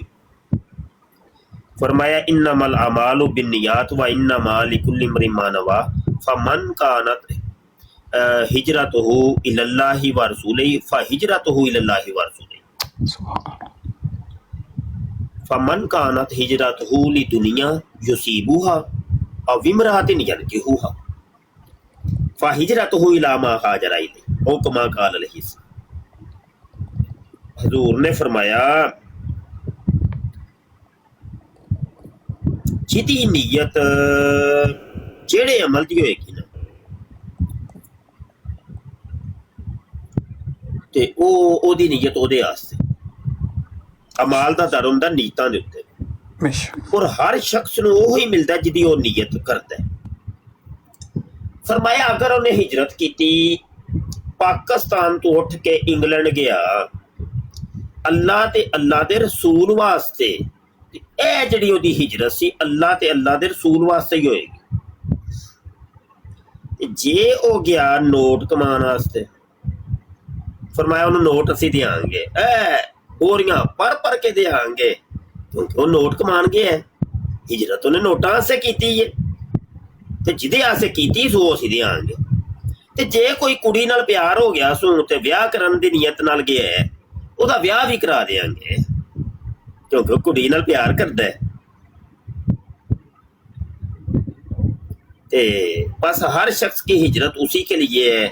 फरमाया इन्नमल अमालु बिन्नियात व इन्नमा लिकुल्लि इम्रिइन मा नवा फमन कानत हिजरतुहु इलल्लाहि व रसूलिही फहिजरतुहु इलल्लाहि व रसूलिही फमन कानत हिजरतुहु लिदुनिया युसीबुहा अव इम्रातिन यनकिहुहा फहिजरतुहु इला मा हाजरा इलैहि ओ कमा क़ाल अलैहि हजूर ने फरमाया जिदी नीयत जेड़े अमल दी होएगी ना ਤੇ ਉਹਦੀ ਨੀਅਤ ਉਹਦੇ ਵਾਸਤੇ ਅਮਾਲ ਦਾ ਦਰ ਹੁੰਦਾ ਨੀਤਾਂ ਦੇ ਉੱਤੇ ਔਰ ਹਰ ਸ਼ਖਸ ਨੂੰ ਉਹ ਹੀ ਮਿਲਦਾ ਜਿਹਦੀ ਉਹ ਨੀਅਤ ਕਰਦਾ ਫਰਮਾਇਆ ਅਗਰ ਉਹਨੇ ਹਿਜਰਤ ਕੀਤੀ ਪਾਕਿਸਤਾਨ ਤੋਂ ਉੱਠ ਕੇ ਇੰਗਲੈਂਡ ਗਿਆ ਅੱਲਾਹ ਤੇ ਅੱਲਾਹ ਦੇ ਰਸੂਲ ਵਾਸਤੇ ਇਹ ਜਿਹੜੀ ਉਹਦੀ ਹਿਜਰਤ ਸੀ ਅੱਲਾਹ ਤੇ ਅੱਲਾਹ ਦੇ ਰਸੂਲ ਵਾਸਤੇ ਹੀ ਹੋਏਗੀ ਜੇ ਉਹ ਗਿਆ ਨੋਟ ਕਮਾਉਣ ਵਾਸਤੇ फरमाया उन्होंने नोट असी देंगे बोरियां पर के देंगे क्योंकि वो नोट कमान गए है हिजरत उन्हें नोटा से की है ते जिदे आसे कीती सो असी देंगे ते जे कोई कुड़ी नाल प्यार हो गया सो ते ब्याह करन दी नीयत नाल गया है ओदा ब्याह भी करा देंगे क्योंकि कुड़ी नाल प्यार करदा है ते बस हर शख्स की हिजरत उसी के लिए है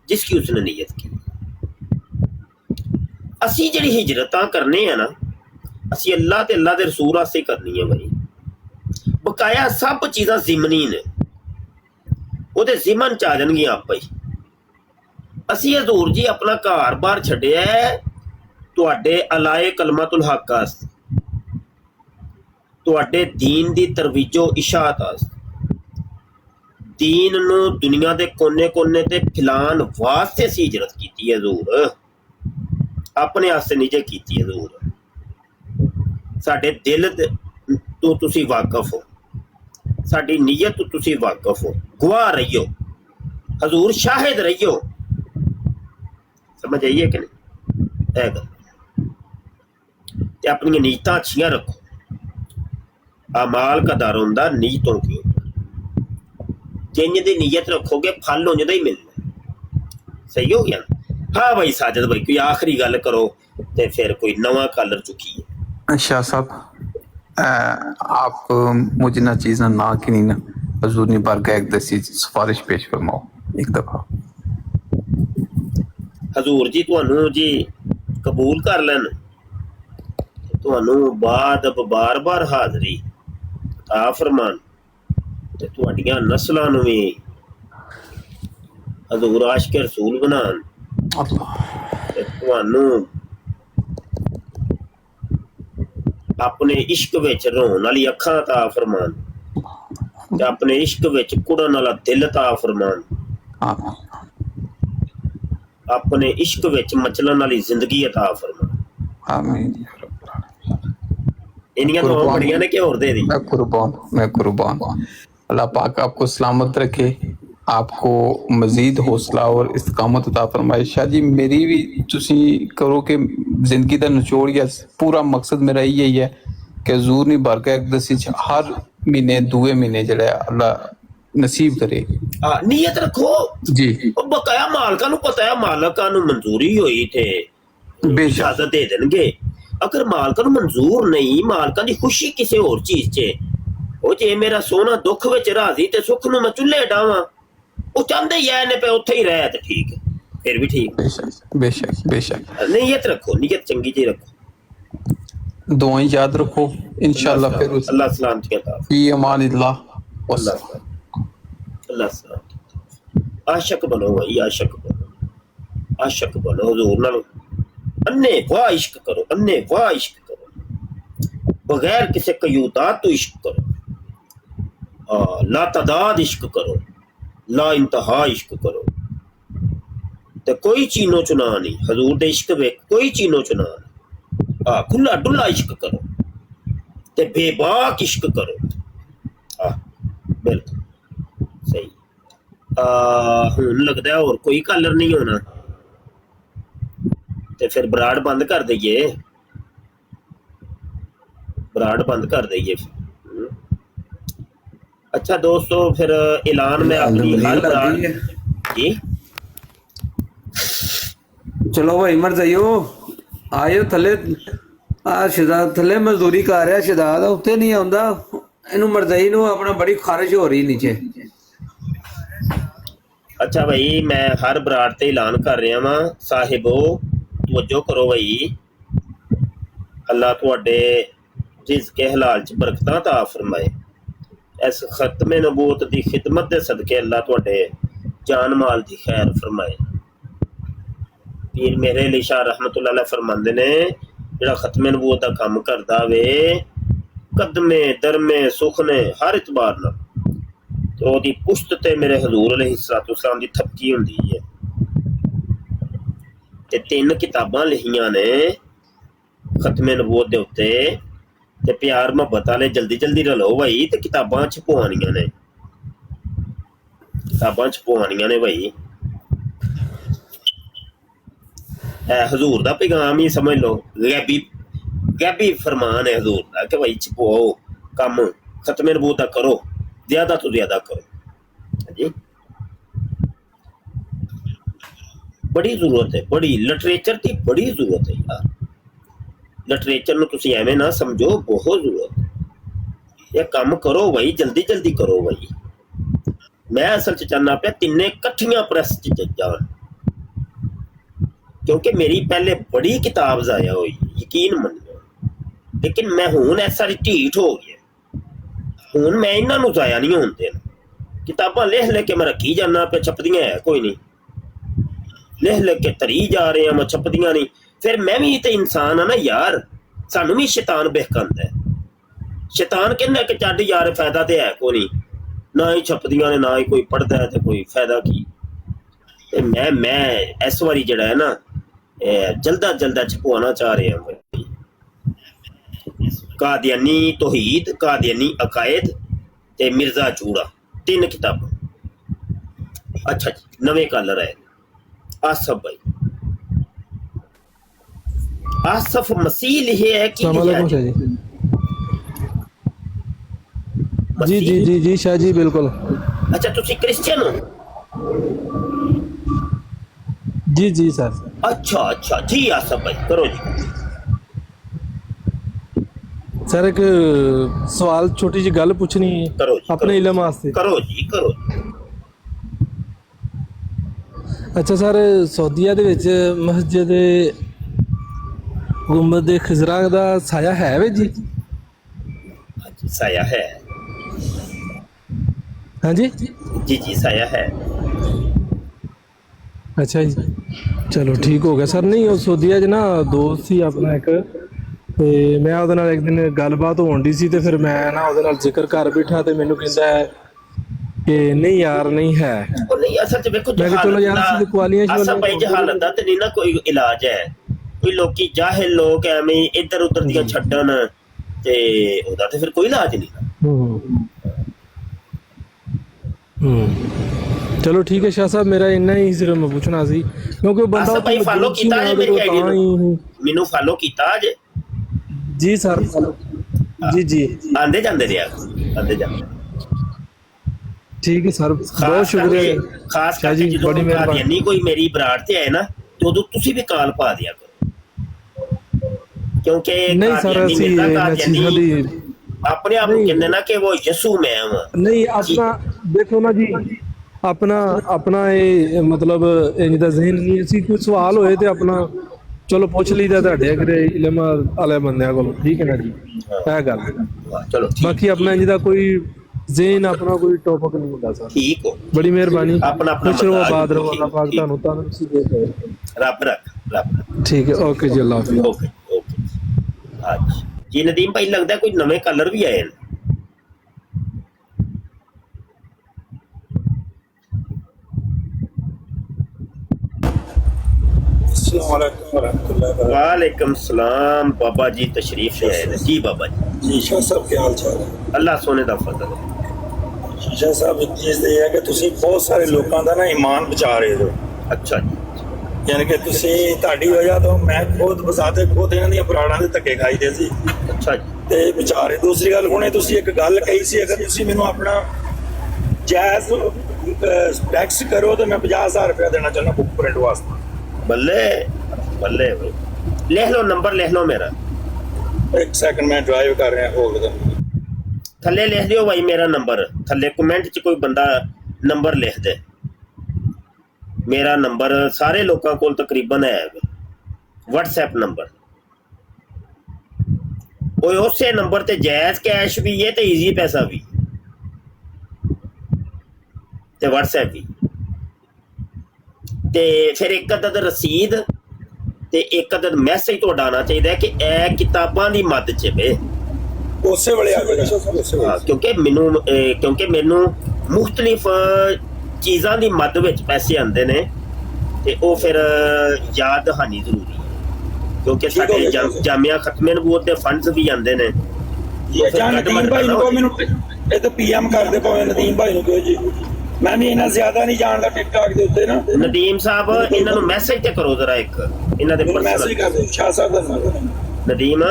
जिसकी उसने नीयत की ਅਸੀਂ ਜਿਹੜੀ ਹਿਜਰਤਾਂ ਕਰਨੇ ਆ ਨਾ ਅਸੀਂ ਅੱਲਾਹ ਤੇ ਅੱਲਾਹ ਦੇ ਰਸੂਲ ਵਾਸਤੇ ਕਰਨੀ ਹੈ ਭਾਈ ਬਕਾਇਆ ਸਭ ਚੀਜ਼ਾਂ ਜ਼ਿਮਨੀ ਨੇ ਉਹਦੇ ਜ਼ਿਮਨ ਚ ਆ ਜਾਣਗੀਆਂ ਆਪੇ ਹੀ ਅਸੀਂ ਹਜ਼ੂਰ ਜੀ ਆਪਣਾ ਘਰ-ਬਾਰ ਛੱਡਿਆ ਤੁਹਾਡੇ ਅਲਾਏ ਕਲਮਤੁਲ ਹੱਕ ਵਾਸਤੇ ਤੁਹਾਡੇ ਦੀਨ ਦੀ ਤਰਵੀਜੋ ਇਸ਼ਾਅਤ ਵਾਸਤੇ دین نو دنیا دے کونے کونے تے پھیلان واسطے سی ہجرت کیتی ہے حضور، اپنے واسطے نہیں جے کیتی حضور۔ ساڈے دل تو تسی واقف ہو، ساڈی نیت تو تسی واقف ہو، گواہ رہیو حضور، شاہد رہیو۔ سمجھ آئیے کہ نہیں؟ اے گل تے اپنی نیتاں اچھیاں رکھو، اعمال کا دار ہوندا نیتوں کی، جنج دی نیت رکھو گے پھل انج دا ہی ملنا۔ صحیح ہو گیا نا؟ ہاں بھائی ساجد بھائی کوئی آخری گل کرو تے پھر کوئی نواں کالر چکیے۔ شاہ صاحب آپ مجھے نہ چیز نہ کی نہیں نا، حضور نے بارگاہ ایک دسی سفارش پیش فرماؤ ایک دفعہ۔ حضور جی تانوں جی قبول کر لین، تانوں بعد بار بار حاضری عطا فرمان تے تہاڈیاں نسلاں نوں وی حضور عاشق رسول بنان تے تانوں اپنے عشق وچ رون والی اکھاں عطا فرمان تے اپنے عشق وچ کڑن والا دل عطا فرمان، اپنے عشق وچ مچلن والی زندگی عطا فرمان۔ آمین۔ انیاں تو بڑیاں نے کہ اور دے دی۔ میں قربان۔ اللہ پاک آپ کو سلامت رکھے، آپ کو مزید حوصلہ اور استقامت عطا فرمائے۔ شاہ جی میری بھی تسی کرو کہ زندگی دا نچوڑ یا پورا مقصد میرا یہی ہے کہ حضور نے بارگاہ اقدس وچ ہر مہینے دوے مہینے جڑا ہے اللہ نصیب کرے۔ نیت رکھو جی، بقایا مالکاں نوں پتہ ہے، مالکاں نوں منظوری ہوئی تے بے شک اجازت دے دین گے۔ اگر مالکاں نوں منظور نہیں، مالکاں دی خوشی کسے اور چیز چ او جے میرا سونا دکھ وچ راضی تے سکھ نوں میں چولہے ڈاواں، او چاہندے ہی اے نے پہ اوتھے ہی رہ تے ٹھیک ہے، پھر بھی ٹھیک۔ بے شک بے شک بے شک۔ نیت رکھو، نیت چنگی جی رکھو۔ دعائیں یاد رکھو انشاءاللہ۔ پھر اللہ سلامتی عطا فرمائے۔ فی امان اللہ۔ اللہ سلامتی۔ عاشق بنو بھائی، عاشق بنو، عاشق بنو حضور نال انے واہ عشق کرو، انے واہ عشق کرو، بغیر کسی قیودات تو عشق کرو، لا تعداد عشق کرو، لا انتہا عشق کرو تے کوئی چینو چنا نہیں، حضور دے عشق وچ کوئی چینو چنا نہیں، کھلا ڈلا عشق کرو تے بے باک عشق کرو۔ بالکل صحیح۔ ہن لگدا ہے اور کوئی کالر نہیں ہونا تے پھر براڈ بند کر دئیے، براڈ بند کر دئیے۔ اچھا دوستو پھر اعلان میں اپنی ہر براڈ جی چلو بھائی مر جائیو، آئیو تھلے، شہزاد تھلے مزدوری کر رہا، شہزاد اتنے نہیں آندا، اینو مرزائی نو اپنا بڑی خارش ہو رہی نیچے۔ اچھا بھائی میں ہر براڈ تے اعلان کر رہا ہاں، صاحبو توجہ کرو بھائی، اللہ تواڈے رزق حلال چ برکتاں عطا فرمائے، اس ختم نبوت دی خدمت دے صدقے اللہ تواڈے جان مال دی خیر فرمائے۔ پیر میرے علی شاہ رحمت اللہ علیہ فرماندے نے جڑا ختم نبوت دا کام کردا وے قدمے درمے سخنے ہر اعتبار نال تو دی پشت تے میرے حضور علیہ الصلوۃ والسلام دی تھپکی ہوندی ہے۔ تے 3 کتاباں لکھیاں نے ختم نبوت دے اوتے تے پیار محبت والے جلدی جلدی رلو بھائی تے کتاباں چھپوانیاں نے، کتاباں چھپوانیاں نے بھائی۔ حضور دا پیغام ہی سمجھ لو، غیبی فرمان ہے حضور دا کہ بھائی چھپواؤ، کام ختم نبوت دا کرو، زیادہ تو زیادہ کرو جی۔ بڑی ضرورت ہے، بڑی لٹریچر کی بڑی ضرورت ہے یار، لٹریچر نو تسی ایویں نہ سمجھو، بہت ضرورت ہے، یہ کام کرو بھائی، جلدی جلدی کرو بھائی۔ میں اصل چ چاہنا پیا تینے کٹھیاں پریس چ جان، کیونکہ میری پہلے بڑی کتاب ضائع ہوئی، یقین منو، لیکن میں ہوں ایسا ڈھیٹ ہو گیا، ہوں میں انہاں نوں ضائع نہیں ہون دینا، کتاباں لکھ لے کے میں رکھی جانا پہ، چھپدیاں ہے کوئی نہیں، لکھ لکھ کے تری جا رہے ہیں میں، چھپدیاں نہیں، پھر میں بھی تے انسان ہاں نا یار، سانوں بھی شیطان بہکاندا ہے، شیطان کہندا کہ چڈ یار فائدہ تے ہے کوئی نہیں، ਨਾ ਹੀ ਛਪਦੀਆਂ ਨੇ, ਨਾ ਹੀ ਕੋਈ ਪੜ੍ਹਦਾ ਹੈ, ਤੇ ਕੋਈ ਫਾਇਦਾ ਕੀ। ਤੇ ਮੈਂ ਇਸ ਵਾਰੀ ਜਿਹੜਾ ਹੈ ਨਾ ਜਲਦਾ ਛਪਵਾਉਣਾ ਚਾਹ ਰਿਹਾ ਹਾਂ। ਕਾਦੀਆਨੀ ਤੌਹੀਦ, ਕਾਦੀਆਨੀ ਅਕਾਇਦ ਤੇ ਮਿਰਜ਼ਾ ਚੂੜਾ, 3 ਕਿਤਾਬਾਂ। ਅੱਛਾ ਜੀ, ਨਵੇਂ ਕਲਰ ਹੈ ਆਸਫ ਭਾਈ। आसफ मसीह लिखे है कि जी जी जी जी शाह जी बिल्कुल। अच्छा तुसी क्रिश्चियन हो? जी जी सर। अच्छा अच्छा जी आसफ भाई करो जी। सर एक सवाल छोटी जी गल पूछनी है करो जी, अपने इलम वास्ते। करो जी करो। अच्छा सर सऊदीया दे विच मस्जिद गुंबद खिजरा दा साया है वे जी? साया है। हाँ जी जी जी साया है। अच्छा जी चलो ठीक हो गया सर। नहीं ਉਹ ਸਊਦੀਆ 'ਚ ਨਾ ਦੋਸਤ ਸੀ ਆਪਣਾ ਇੱਕ, ਤੇ ਮੈਂ ਉਹਦੇ ਨਾਲ ਇੱਕ ਦਿਨ ਗੱਲਬਾਤ ਹੋਣ ਦੀ ਸੀ, ਤੇ ਫਿਰ ਮੈਂ ਨਾ ਉਹਦੇ ਨਾਲ ਜ਼ਿਕਰ ਕਰ ਬੈਠਾ, ਤੇ ਮੈਨੂੰ ਕਹਿੰਦਾ ਹੈ ਕਿ ਨਹੀਂ ਯਾਰ ਨਹੀਂ ਹੈ। ਨਹੀਂ ਅਸਲ 'ਚ ਵੇਖੋ ਮੈਂ ਕਿਹਾ ਚਲੋ ਯਾਰ ਅਸੀਂ ਕੁਆਲੀਆਂ ਅਸਲ ਭਾਈ ਜਹਾਲਤ ਦਾ ਤੇ ਨਹੀਂ ਨਾ ਕੋਈ ਇਲਾਜ ਹੈ। ਕੋਈ ਲੋਕੀ ਜਾਹਿਲ ਲੋਕ ਐਵੇਂ ਇੱਧਰ ਉੱਧਰ ਦੀਆਂ ਛੱਡਣ, ਤੇ ਉਹਦਾ ਤੇ ਫਿਰ ਕੋਈ ਇਲਾਜ ਨਹੀਂ। ਚਲੋ ਠੀਕ ਹੈ ਸ਼ਾਹ ਸਾਹਿਬ, ਮੇਰਾ ਇੰਨਾ ਹੀ ਸਿਰਫ ਮੈਂ ਪੁੱਛਣਾ ਸੀ, ਕਿਉਂਕਿ ਬੰਦਾ ਭਾਈ ਫਾਲੋ ਕੀਤਾ ਜੇ ਮੇਰੀ ਆਈਡੀ ਨੂੰ, ਮੈਨੂੰ ਫਾਲੋ ਕੀਤਾ ਜੇ? ਜੀ ਸਰ ਜੀ ਜੀ ਆਂਦੇ ਜਾਂਦੇ ਰਿਹਾ, ਆਂਦੇ ਜਾਂਦੇ। ਠੀਕ ਹੈ ਸਰ ਬਹੁਤ ਸ਼ੁਕਰੀਆ। ਖਾਸ ਕਰਕੇ ਜਦੋਂ ਕਾਦੀਆਨੀ ਕੋਈ ਮੇਰੀ ਬਰਾੜ ਤੇ ਆਏ ਨਾ, ਤੇ ਉਦੋਂ ਤੁਸੀਂ ਵੀ ਕਾਲ ਪਾ ਦਿਆ ਕਰੋ, ਕਿਉਂਕਿ ਨਹੀਂ ਸਰ ਅਸੀਂ ਆਪਣੇ ਆਪ ਨੂੰ ਕਹਿੰਦੇ ਨਾ ਕਿ ਉਹ ਯਸੂ ਮੈਂ ਹਾਂ। ਨਹੀਂ ਆਪਣਾ ਦੇਖੋ ਨਾ ਜੀ, ਆਪਣਾ ਇਹ ਮਤਲਬ ਇੰਜ ਦਾ ਜ਼ਿਹਨ ਨਹੀਂ, ਅਸੀਂ ਕੋਈ ਸਵਾਲ ਹੋਏ ਤੇ ਆਪਣਾ ਚਲੋ ਪੁੱਛ ਲਈਦਾ ਤੁਹਾਡੇ ਅਗਰੇ ਇਲਮ ਵਾਲੇ ਬੰਦਿਆਂ ਕੋਲ, ਠੀਕ ਹੈ ਨਾ ਜੀ, ਇਹ ਗੱਲ। ਚਲੋ ਬਾਕੀ ਆਪਣਾ ਇੰਜ ਦਾ ਕੋਈ ਜ਼ਿਹਨ ਆਪਣਾ ਕੋਈ ਟੌਪਿਕ ਨਹੀਂ ਹੁੰਦਾ ਸਰ। ਠੀਕ ਹੋ, ਬੜੀ ਮਿਹਰਬਾਨੀ। ਆਪਣਾ ਖੁਸ਼ ਰਹੋ, ਆਬਾਦ ਰਹੋ, ਅੱਲਾਹ ਪਾਕ ਤੁਹਾਨੂੰ ਤੰਦਰੁਸਤੀ ਦੇ। ਰੱਬ ਰੱਖ। ਠੀਕ ਹੈ ਓਕੇ ਜੀ, ਅੱਲਾਹ ਹਾਫਿਜ਼। ਓਕੇ ਹਾਂਜੀ ਜੀ ਨਦੀਮ ਭਾਈ, ਲੱਗਦਾ ਕੋਈ ਨਵੇਂ ਕਲਰ ਵੀ ਆਏ ਨੇ। वालेकुम सलाम बाबा जी, तशरीफ ले आए जी बाबा जी। शाह साहब क्या हाल चाल है? अल्लाह सोने दा फजल है। शाह साहब एक चीज़ ये है कि ਤੁਸੀਂ ਬਹੁਤ ਸਾਰੇ ਲੋਕਾਂ ਦਾ ਨਾ ਈਮਾਨ ਬਚਾ ਰਹੇ ਹੋ। ਅੱਛਾ ਜੀ, ਯਾਨੀ ਕਿ ਤੁਸੀਂ ਤੁਹਾਡੀ ਵਜ੍ਹਾ ਤੋਂ ਮੈਂ ਖੁਦ ਬਸਾਤੇ ਖੁਦ ਇਹਨਾਂ ਦੀਆਂ ਪ੍ਰਾਣਾਂ ਦੇ ਧੱਕੇ ਖਾਈਦੇ ਸੀ। ਅੱਛਾ ਜੀ, ਤੇ ਵਿਚਾਰੇ। ਦੂਸਰੀ ਗੱਲ, ਹੁਣੇ ਤੁਸੀਂ ਇੱਕ ਗੱਲ ਕਹੀ ਸੀ, ਅਗਰ ਤੁਸੀਂ ਮੈਨੂੰ ਆਪਣਾ ਜਾਇਜ਼ ਟੈਕਸ ਕਰੋ ਤਾਂ ਮੈਂ 50,000 रुपया देना चाहना बुक प्रिंट वास्ते। बल्ले बल्ले लिख लो, नंबर लिख लो मेरा। एक सेकंड मैं ड्राइव कर रहा होल्ड कर। थल्ले लिख दियो भाई मेरा नंबर, थल्ले कमेंट च कोई बंदा नंबर लिख दे। मेरा नंबर सारे लोगों को तकरीबन है व्हाट्सएप नंबर। वो उसे नंबर ते जायज कैश भी है, ते इजी पैसा भी, ते व्हाट्सएप भी, ਤੇ ਫਿਰ ਇੱਕ ਅਦਦ ਰਸੀਦ ਤੇ ਇੱਕ ਅਦਦ ਮੈਸੇਜ ਤੁਹਾਡਾ ਆਉਣਾ ਚਾਹੀਦਾ ਕਿ ਇਹ ਕਿਤਾਬਾਂ ਦੀ ਮੱਦ 'ਚ ਵੇ ਉਸੇ ਵੇਲੇ ਆ ਜਾਏਗਾ। ਕਿਉਂਕਿ ਮੈਨੂੰ ਮੁਖਤਲਿਫ ਚੀਜ਼ਾਂ ਦੀ ਮੱਦ ਵਿੱਚ ਪੈਸੇ ਆਉਂਦੇ ਨੇ, ਤੇ ਉਹ ਫਿਰ ਯਾਦ ਦਹਾਨੀ ਜ਼ਰੂਰੀ ਹੈ, ਕਿਉਂਕਿ ਸਾਡੇ ਜਾਮੀਆ ਖਤਮੇ ਨਬੂਵਤ ਦੇ ਫੰਡਸ ਵੀ ਆਉਂਦੇ ਨੇ। ਨਦੀਮ ਭਾਈ ਨੂੰ ਮੈਨੂੰ ਇਹ ਤਾਂ ਪੀਐਮ ਕਰਦੇ ਭਾਵੇਂ ਨਦੀਮ ਭਾਈ ਨੂੰ ਕਹੋ ਜੀ, ਮੈਂ ਵੀ ਇਹਨਾਂ ਜ਼ਿਆਦਾ ਨਹੀਂ ਜਾਣਦਾ ਟਿਕਟੌਕ ਦੇ ਉੱਤੇ ਨਾ। ਨਦੀਮ ਸਾਹਿਬ ਇਹਨਾਂ ਨੂੰ ਮੈਸੇਜ ਤੇ ਕਰੋ ਜ਼ਰਾ, ਇੱਕ ਇਹਨਾਂ ਦੇ ਮੈਸੇਜ ਕਰ ਦਿਓ ਸ਼ਾਹ ਸਾਹਿਬ ਦਾ। ਨਦੀਮ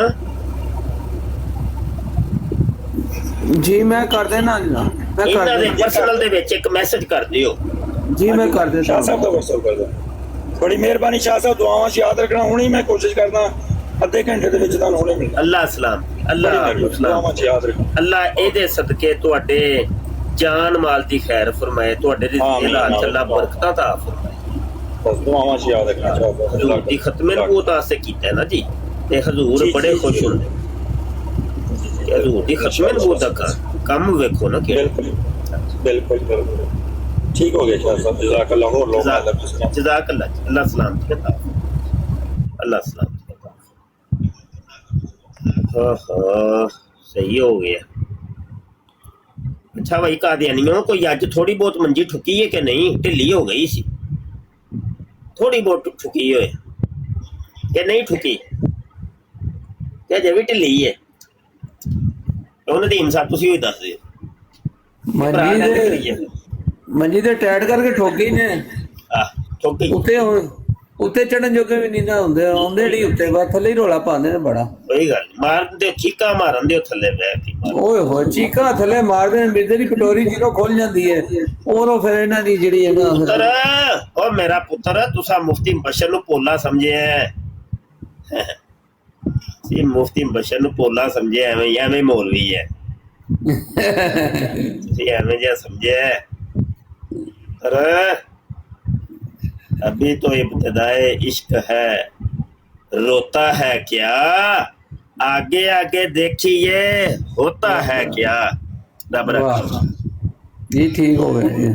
ਜੀ ਮੈਂ ਕਰ ਦੇਣਾ ਜੀ, ਮੈਂ ਕਰ ਇਹਨਾਂ ਦੇ ਪਰਸਨਲ ਦੇ ਵਿੱਚ ਇੱਕ ਮੈਸੇਜ ਕਰ ਦਿਓ ਜੀ, ਮੈਂ ਕਰ ਦੇਣਾ। ਸ਼ਾਹ ਸਾਹਿਬ ਦਾ WhatsApp ਕਰ ਦਿਓ। ਬੜੀ ਮਿਹਰਬਾਨੀ ਸ਼ਾਹ ਸਾਹਿਬ, ਦੁਆਵਾਂ 'ਚ ਯਾਦ ਰੱਖਣਾ। ਹੁਣੇ ਮੈਂ ਕੋਸ਼ਿਸ਼ ਕਰਦਾ ਅੱਧੇ ਘੰਟੇ ਦੇ ਵਿੱਚ ਤੁਹਾਨੂੰ ਹੁਣੇ ਮਿਲ। ਅੱਲਾਹ ਸਲਾਮ, ਅੱਲਾਹ ਦੁਆਵਾਂ 'ਚ ਯਾਦ ਰੱਖਣਾ। ਅੱਲਾਹ ਇਹਦੇ ਸਦਕੇ ਤੁਹਾਡੇ ਜਾਨ ਮਾਲ ਦੀ ਖੈਰ ਫਰਮਾਏ, ਤੁਹਾਡੇ ਰਿਜ਼ਕ ਹਾਲਾਤ ਅੱਲਾਹ ਬਰਕਤਾਂ ਤਾ ਫਰਮਾਏ। ਬਸ ਦੁਆਵਾਂ 'ਚ ਯਾਦ ਰੱਖਣਾ। ਹਜ਼ੂਰ ਦੀ ਖਤਮੇ ਨਬੂਵਤ ਵਾਸਤੇ ਕੀਤਾ ਨਾ ਜੀ, ਤੇ ਹਜ਼ੂਰ ਬੜੇ ਖੁਸ਼ ਹੁੰਦੇ। ਹਜ਼ੂਰ ਦੀ ਖਤਮੇ ਨਬੂਵਤ ਦਾ ਕੰਮ ਵੇਖੋ ਨਾ ਕਿਹੜਾ। ਬਿਲकुल ठीक हो गया शाह साहब, जज़ाकल्लाह। और लोग जज़ाकल्लाह, अल्लाह सलामत करता, अल्लाह सलामत करता। हाँ हाँ सही हो गया। अच्छा भाई कादियानियों कोई अज थोड़ी बहुत मंजी ठुकी है कि नहीं? ढिली हो गई सी, थोड़ी बहुत ठुकी है कि नहीं ठुकी, क्या जे भी ढिली है? नदीम साहब तुसी भी दस दिओ। ਮੰਜੀ ਦੇ ਟੈਟ ਕਰਕੇ ਠੋਕੀ ਨੇ ਠੋਕੀ ਉੱਤੇ ਚੜਨ ਜੋਗੇ ਵੀ ਨਹੀਂ ਨਾ ਹੁੰਦੇ, ਆਉਂਦੇ ਨਹੀਂ ਉੱਤੇ, ਬਸ ਥੱਲੇ ਹੀ ਰੋਲਾ ਪਾਉਂਦੇ ਨੇ ਬੜਾ। ਕੋਈ ਗੱਲ ਮਾਰਨ ਦੇ, ਚੀਕਾਂ ਮਾਰਨ ਦੇ ਥੱਲੇ ਬਹਿ ਕੇ। ਓਏ ਹੋਏ ਚੀਕਾਂ ਥੱਲੇ ਮਾਰਦੇ ਨੇ, ਮਿਰਦੇ ਦੀ ਕਟੋਰੀ ਜਦੋਂ ਖੁੱਲ ਜਾਂਦੀ ਹੈ ਉਦੋਂ ਫਿਰ ਇਹਨਾਂ ਦੀ ਜਿਹੜੀ ਹੈ ਨਾ। ਪੁੱਤਰ ਓ ਮੇਰਾ ਪੁੱਤਰ, ਤੁਸਾਂ ਮੁਫਤੀ ਬਸ਼ਰ ਨੂੰ ਭੋਲਾ ਸਮਝਿਆ, ਸੀ ਮੁਫਤੀ ਬਸ਼ਰ ਨੂੰ ਭੋਲਾ ਸਮਝਿਆ, ਐਵੇਂ ਮੌਲਵੀ ਹੈ ਤੁਸੀਂ, ਐਵੇਂ ਜਿਹਾ ਸਮਝਿਆ। अभी तो इब्तिदाए इश्क है, रोता है क्या, आगे आगे देखिए होता है क्या। ये ठीक हो गए।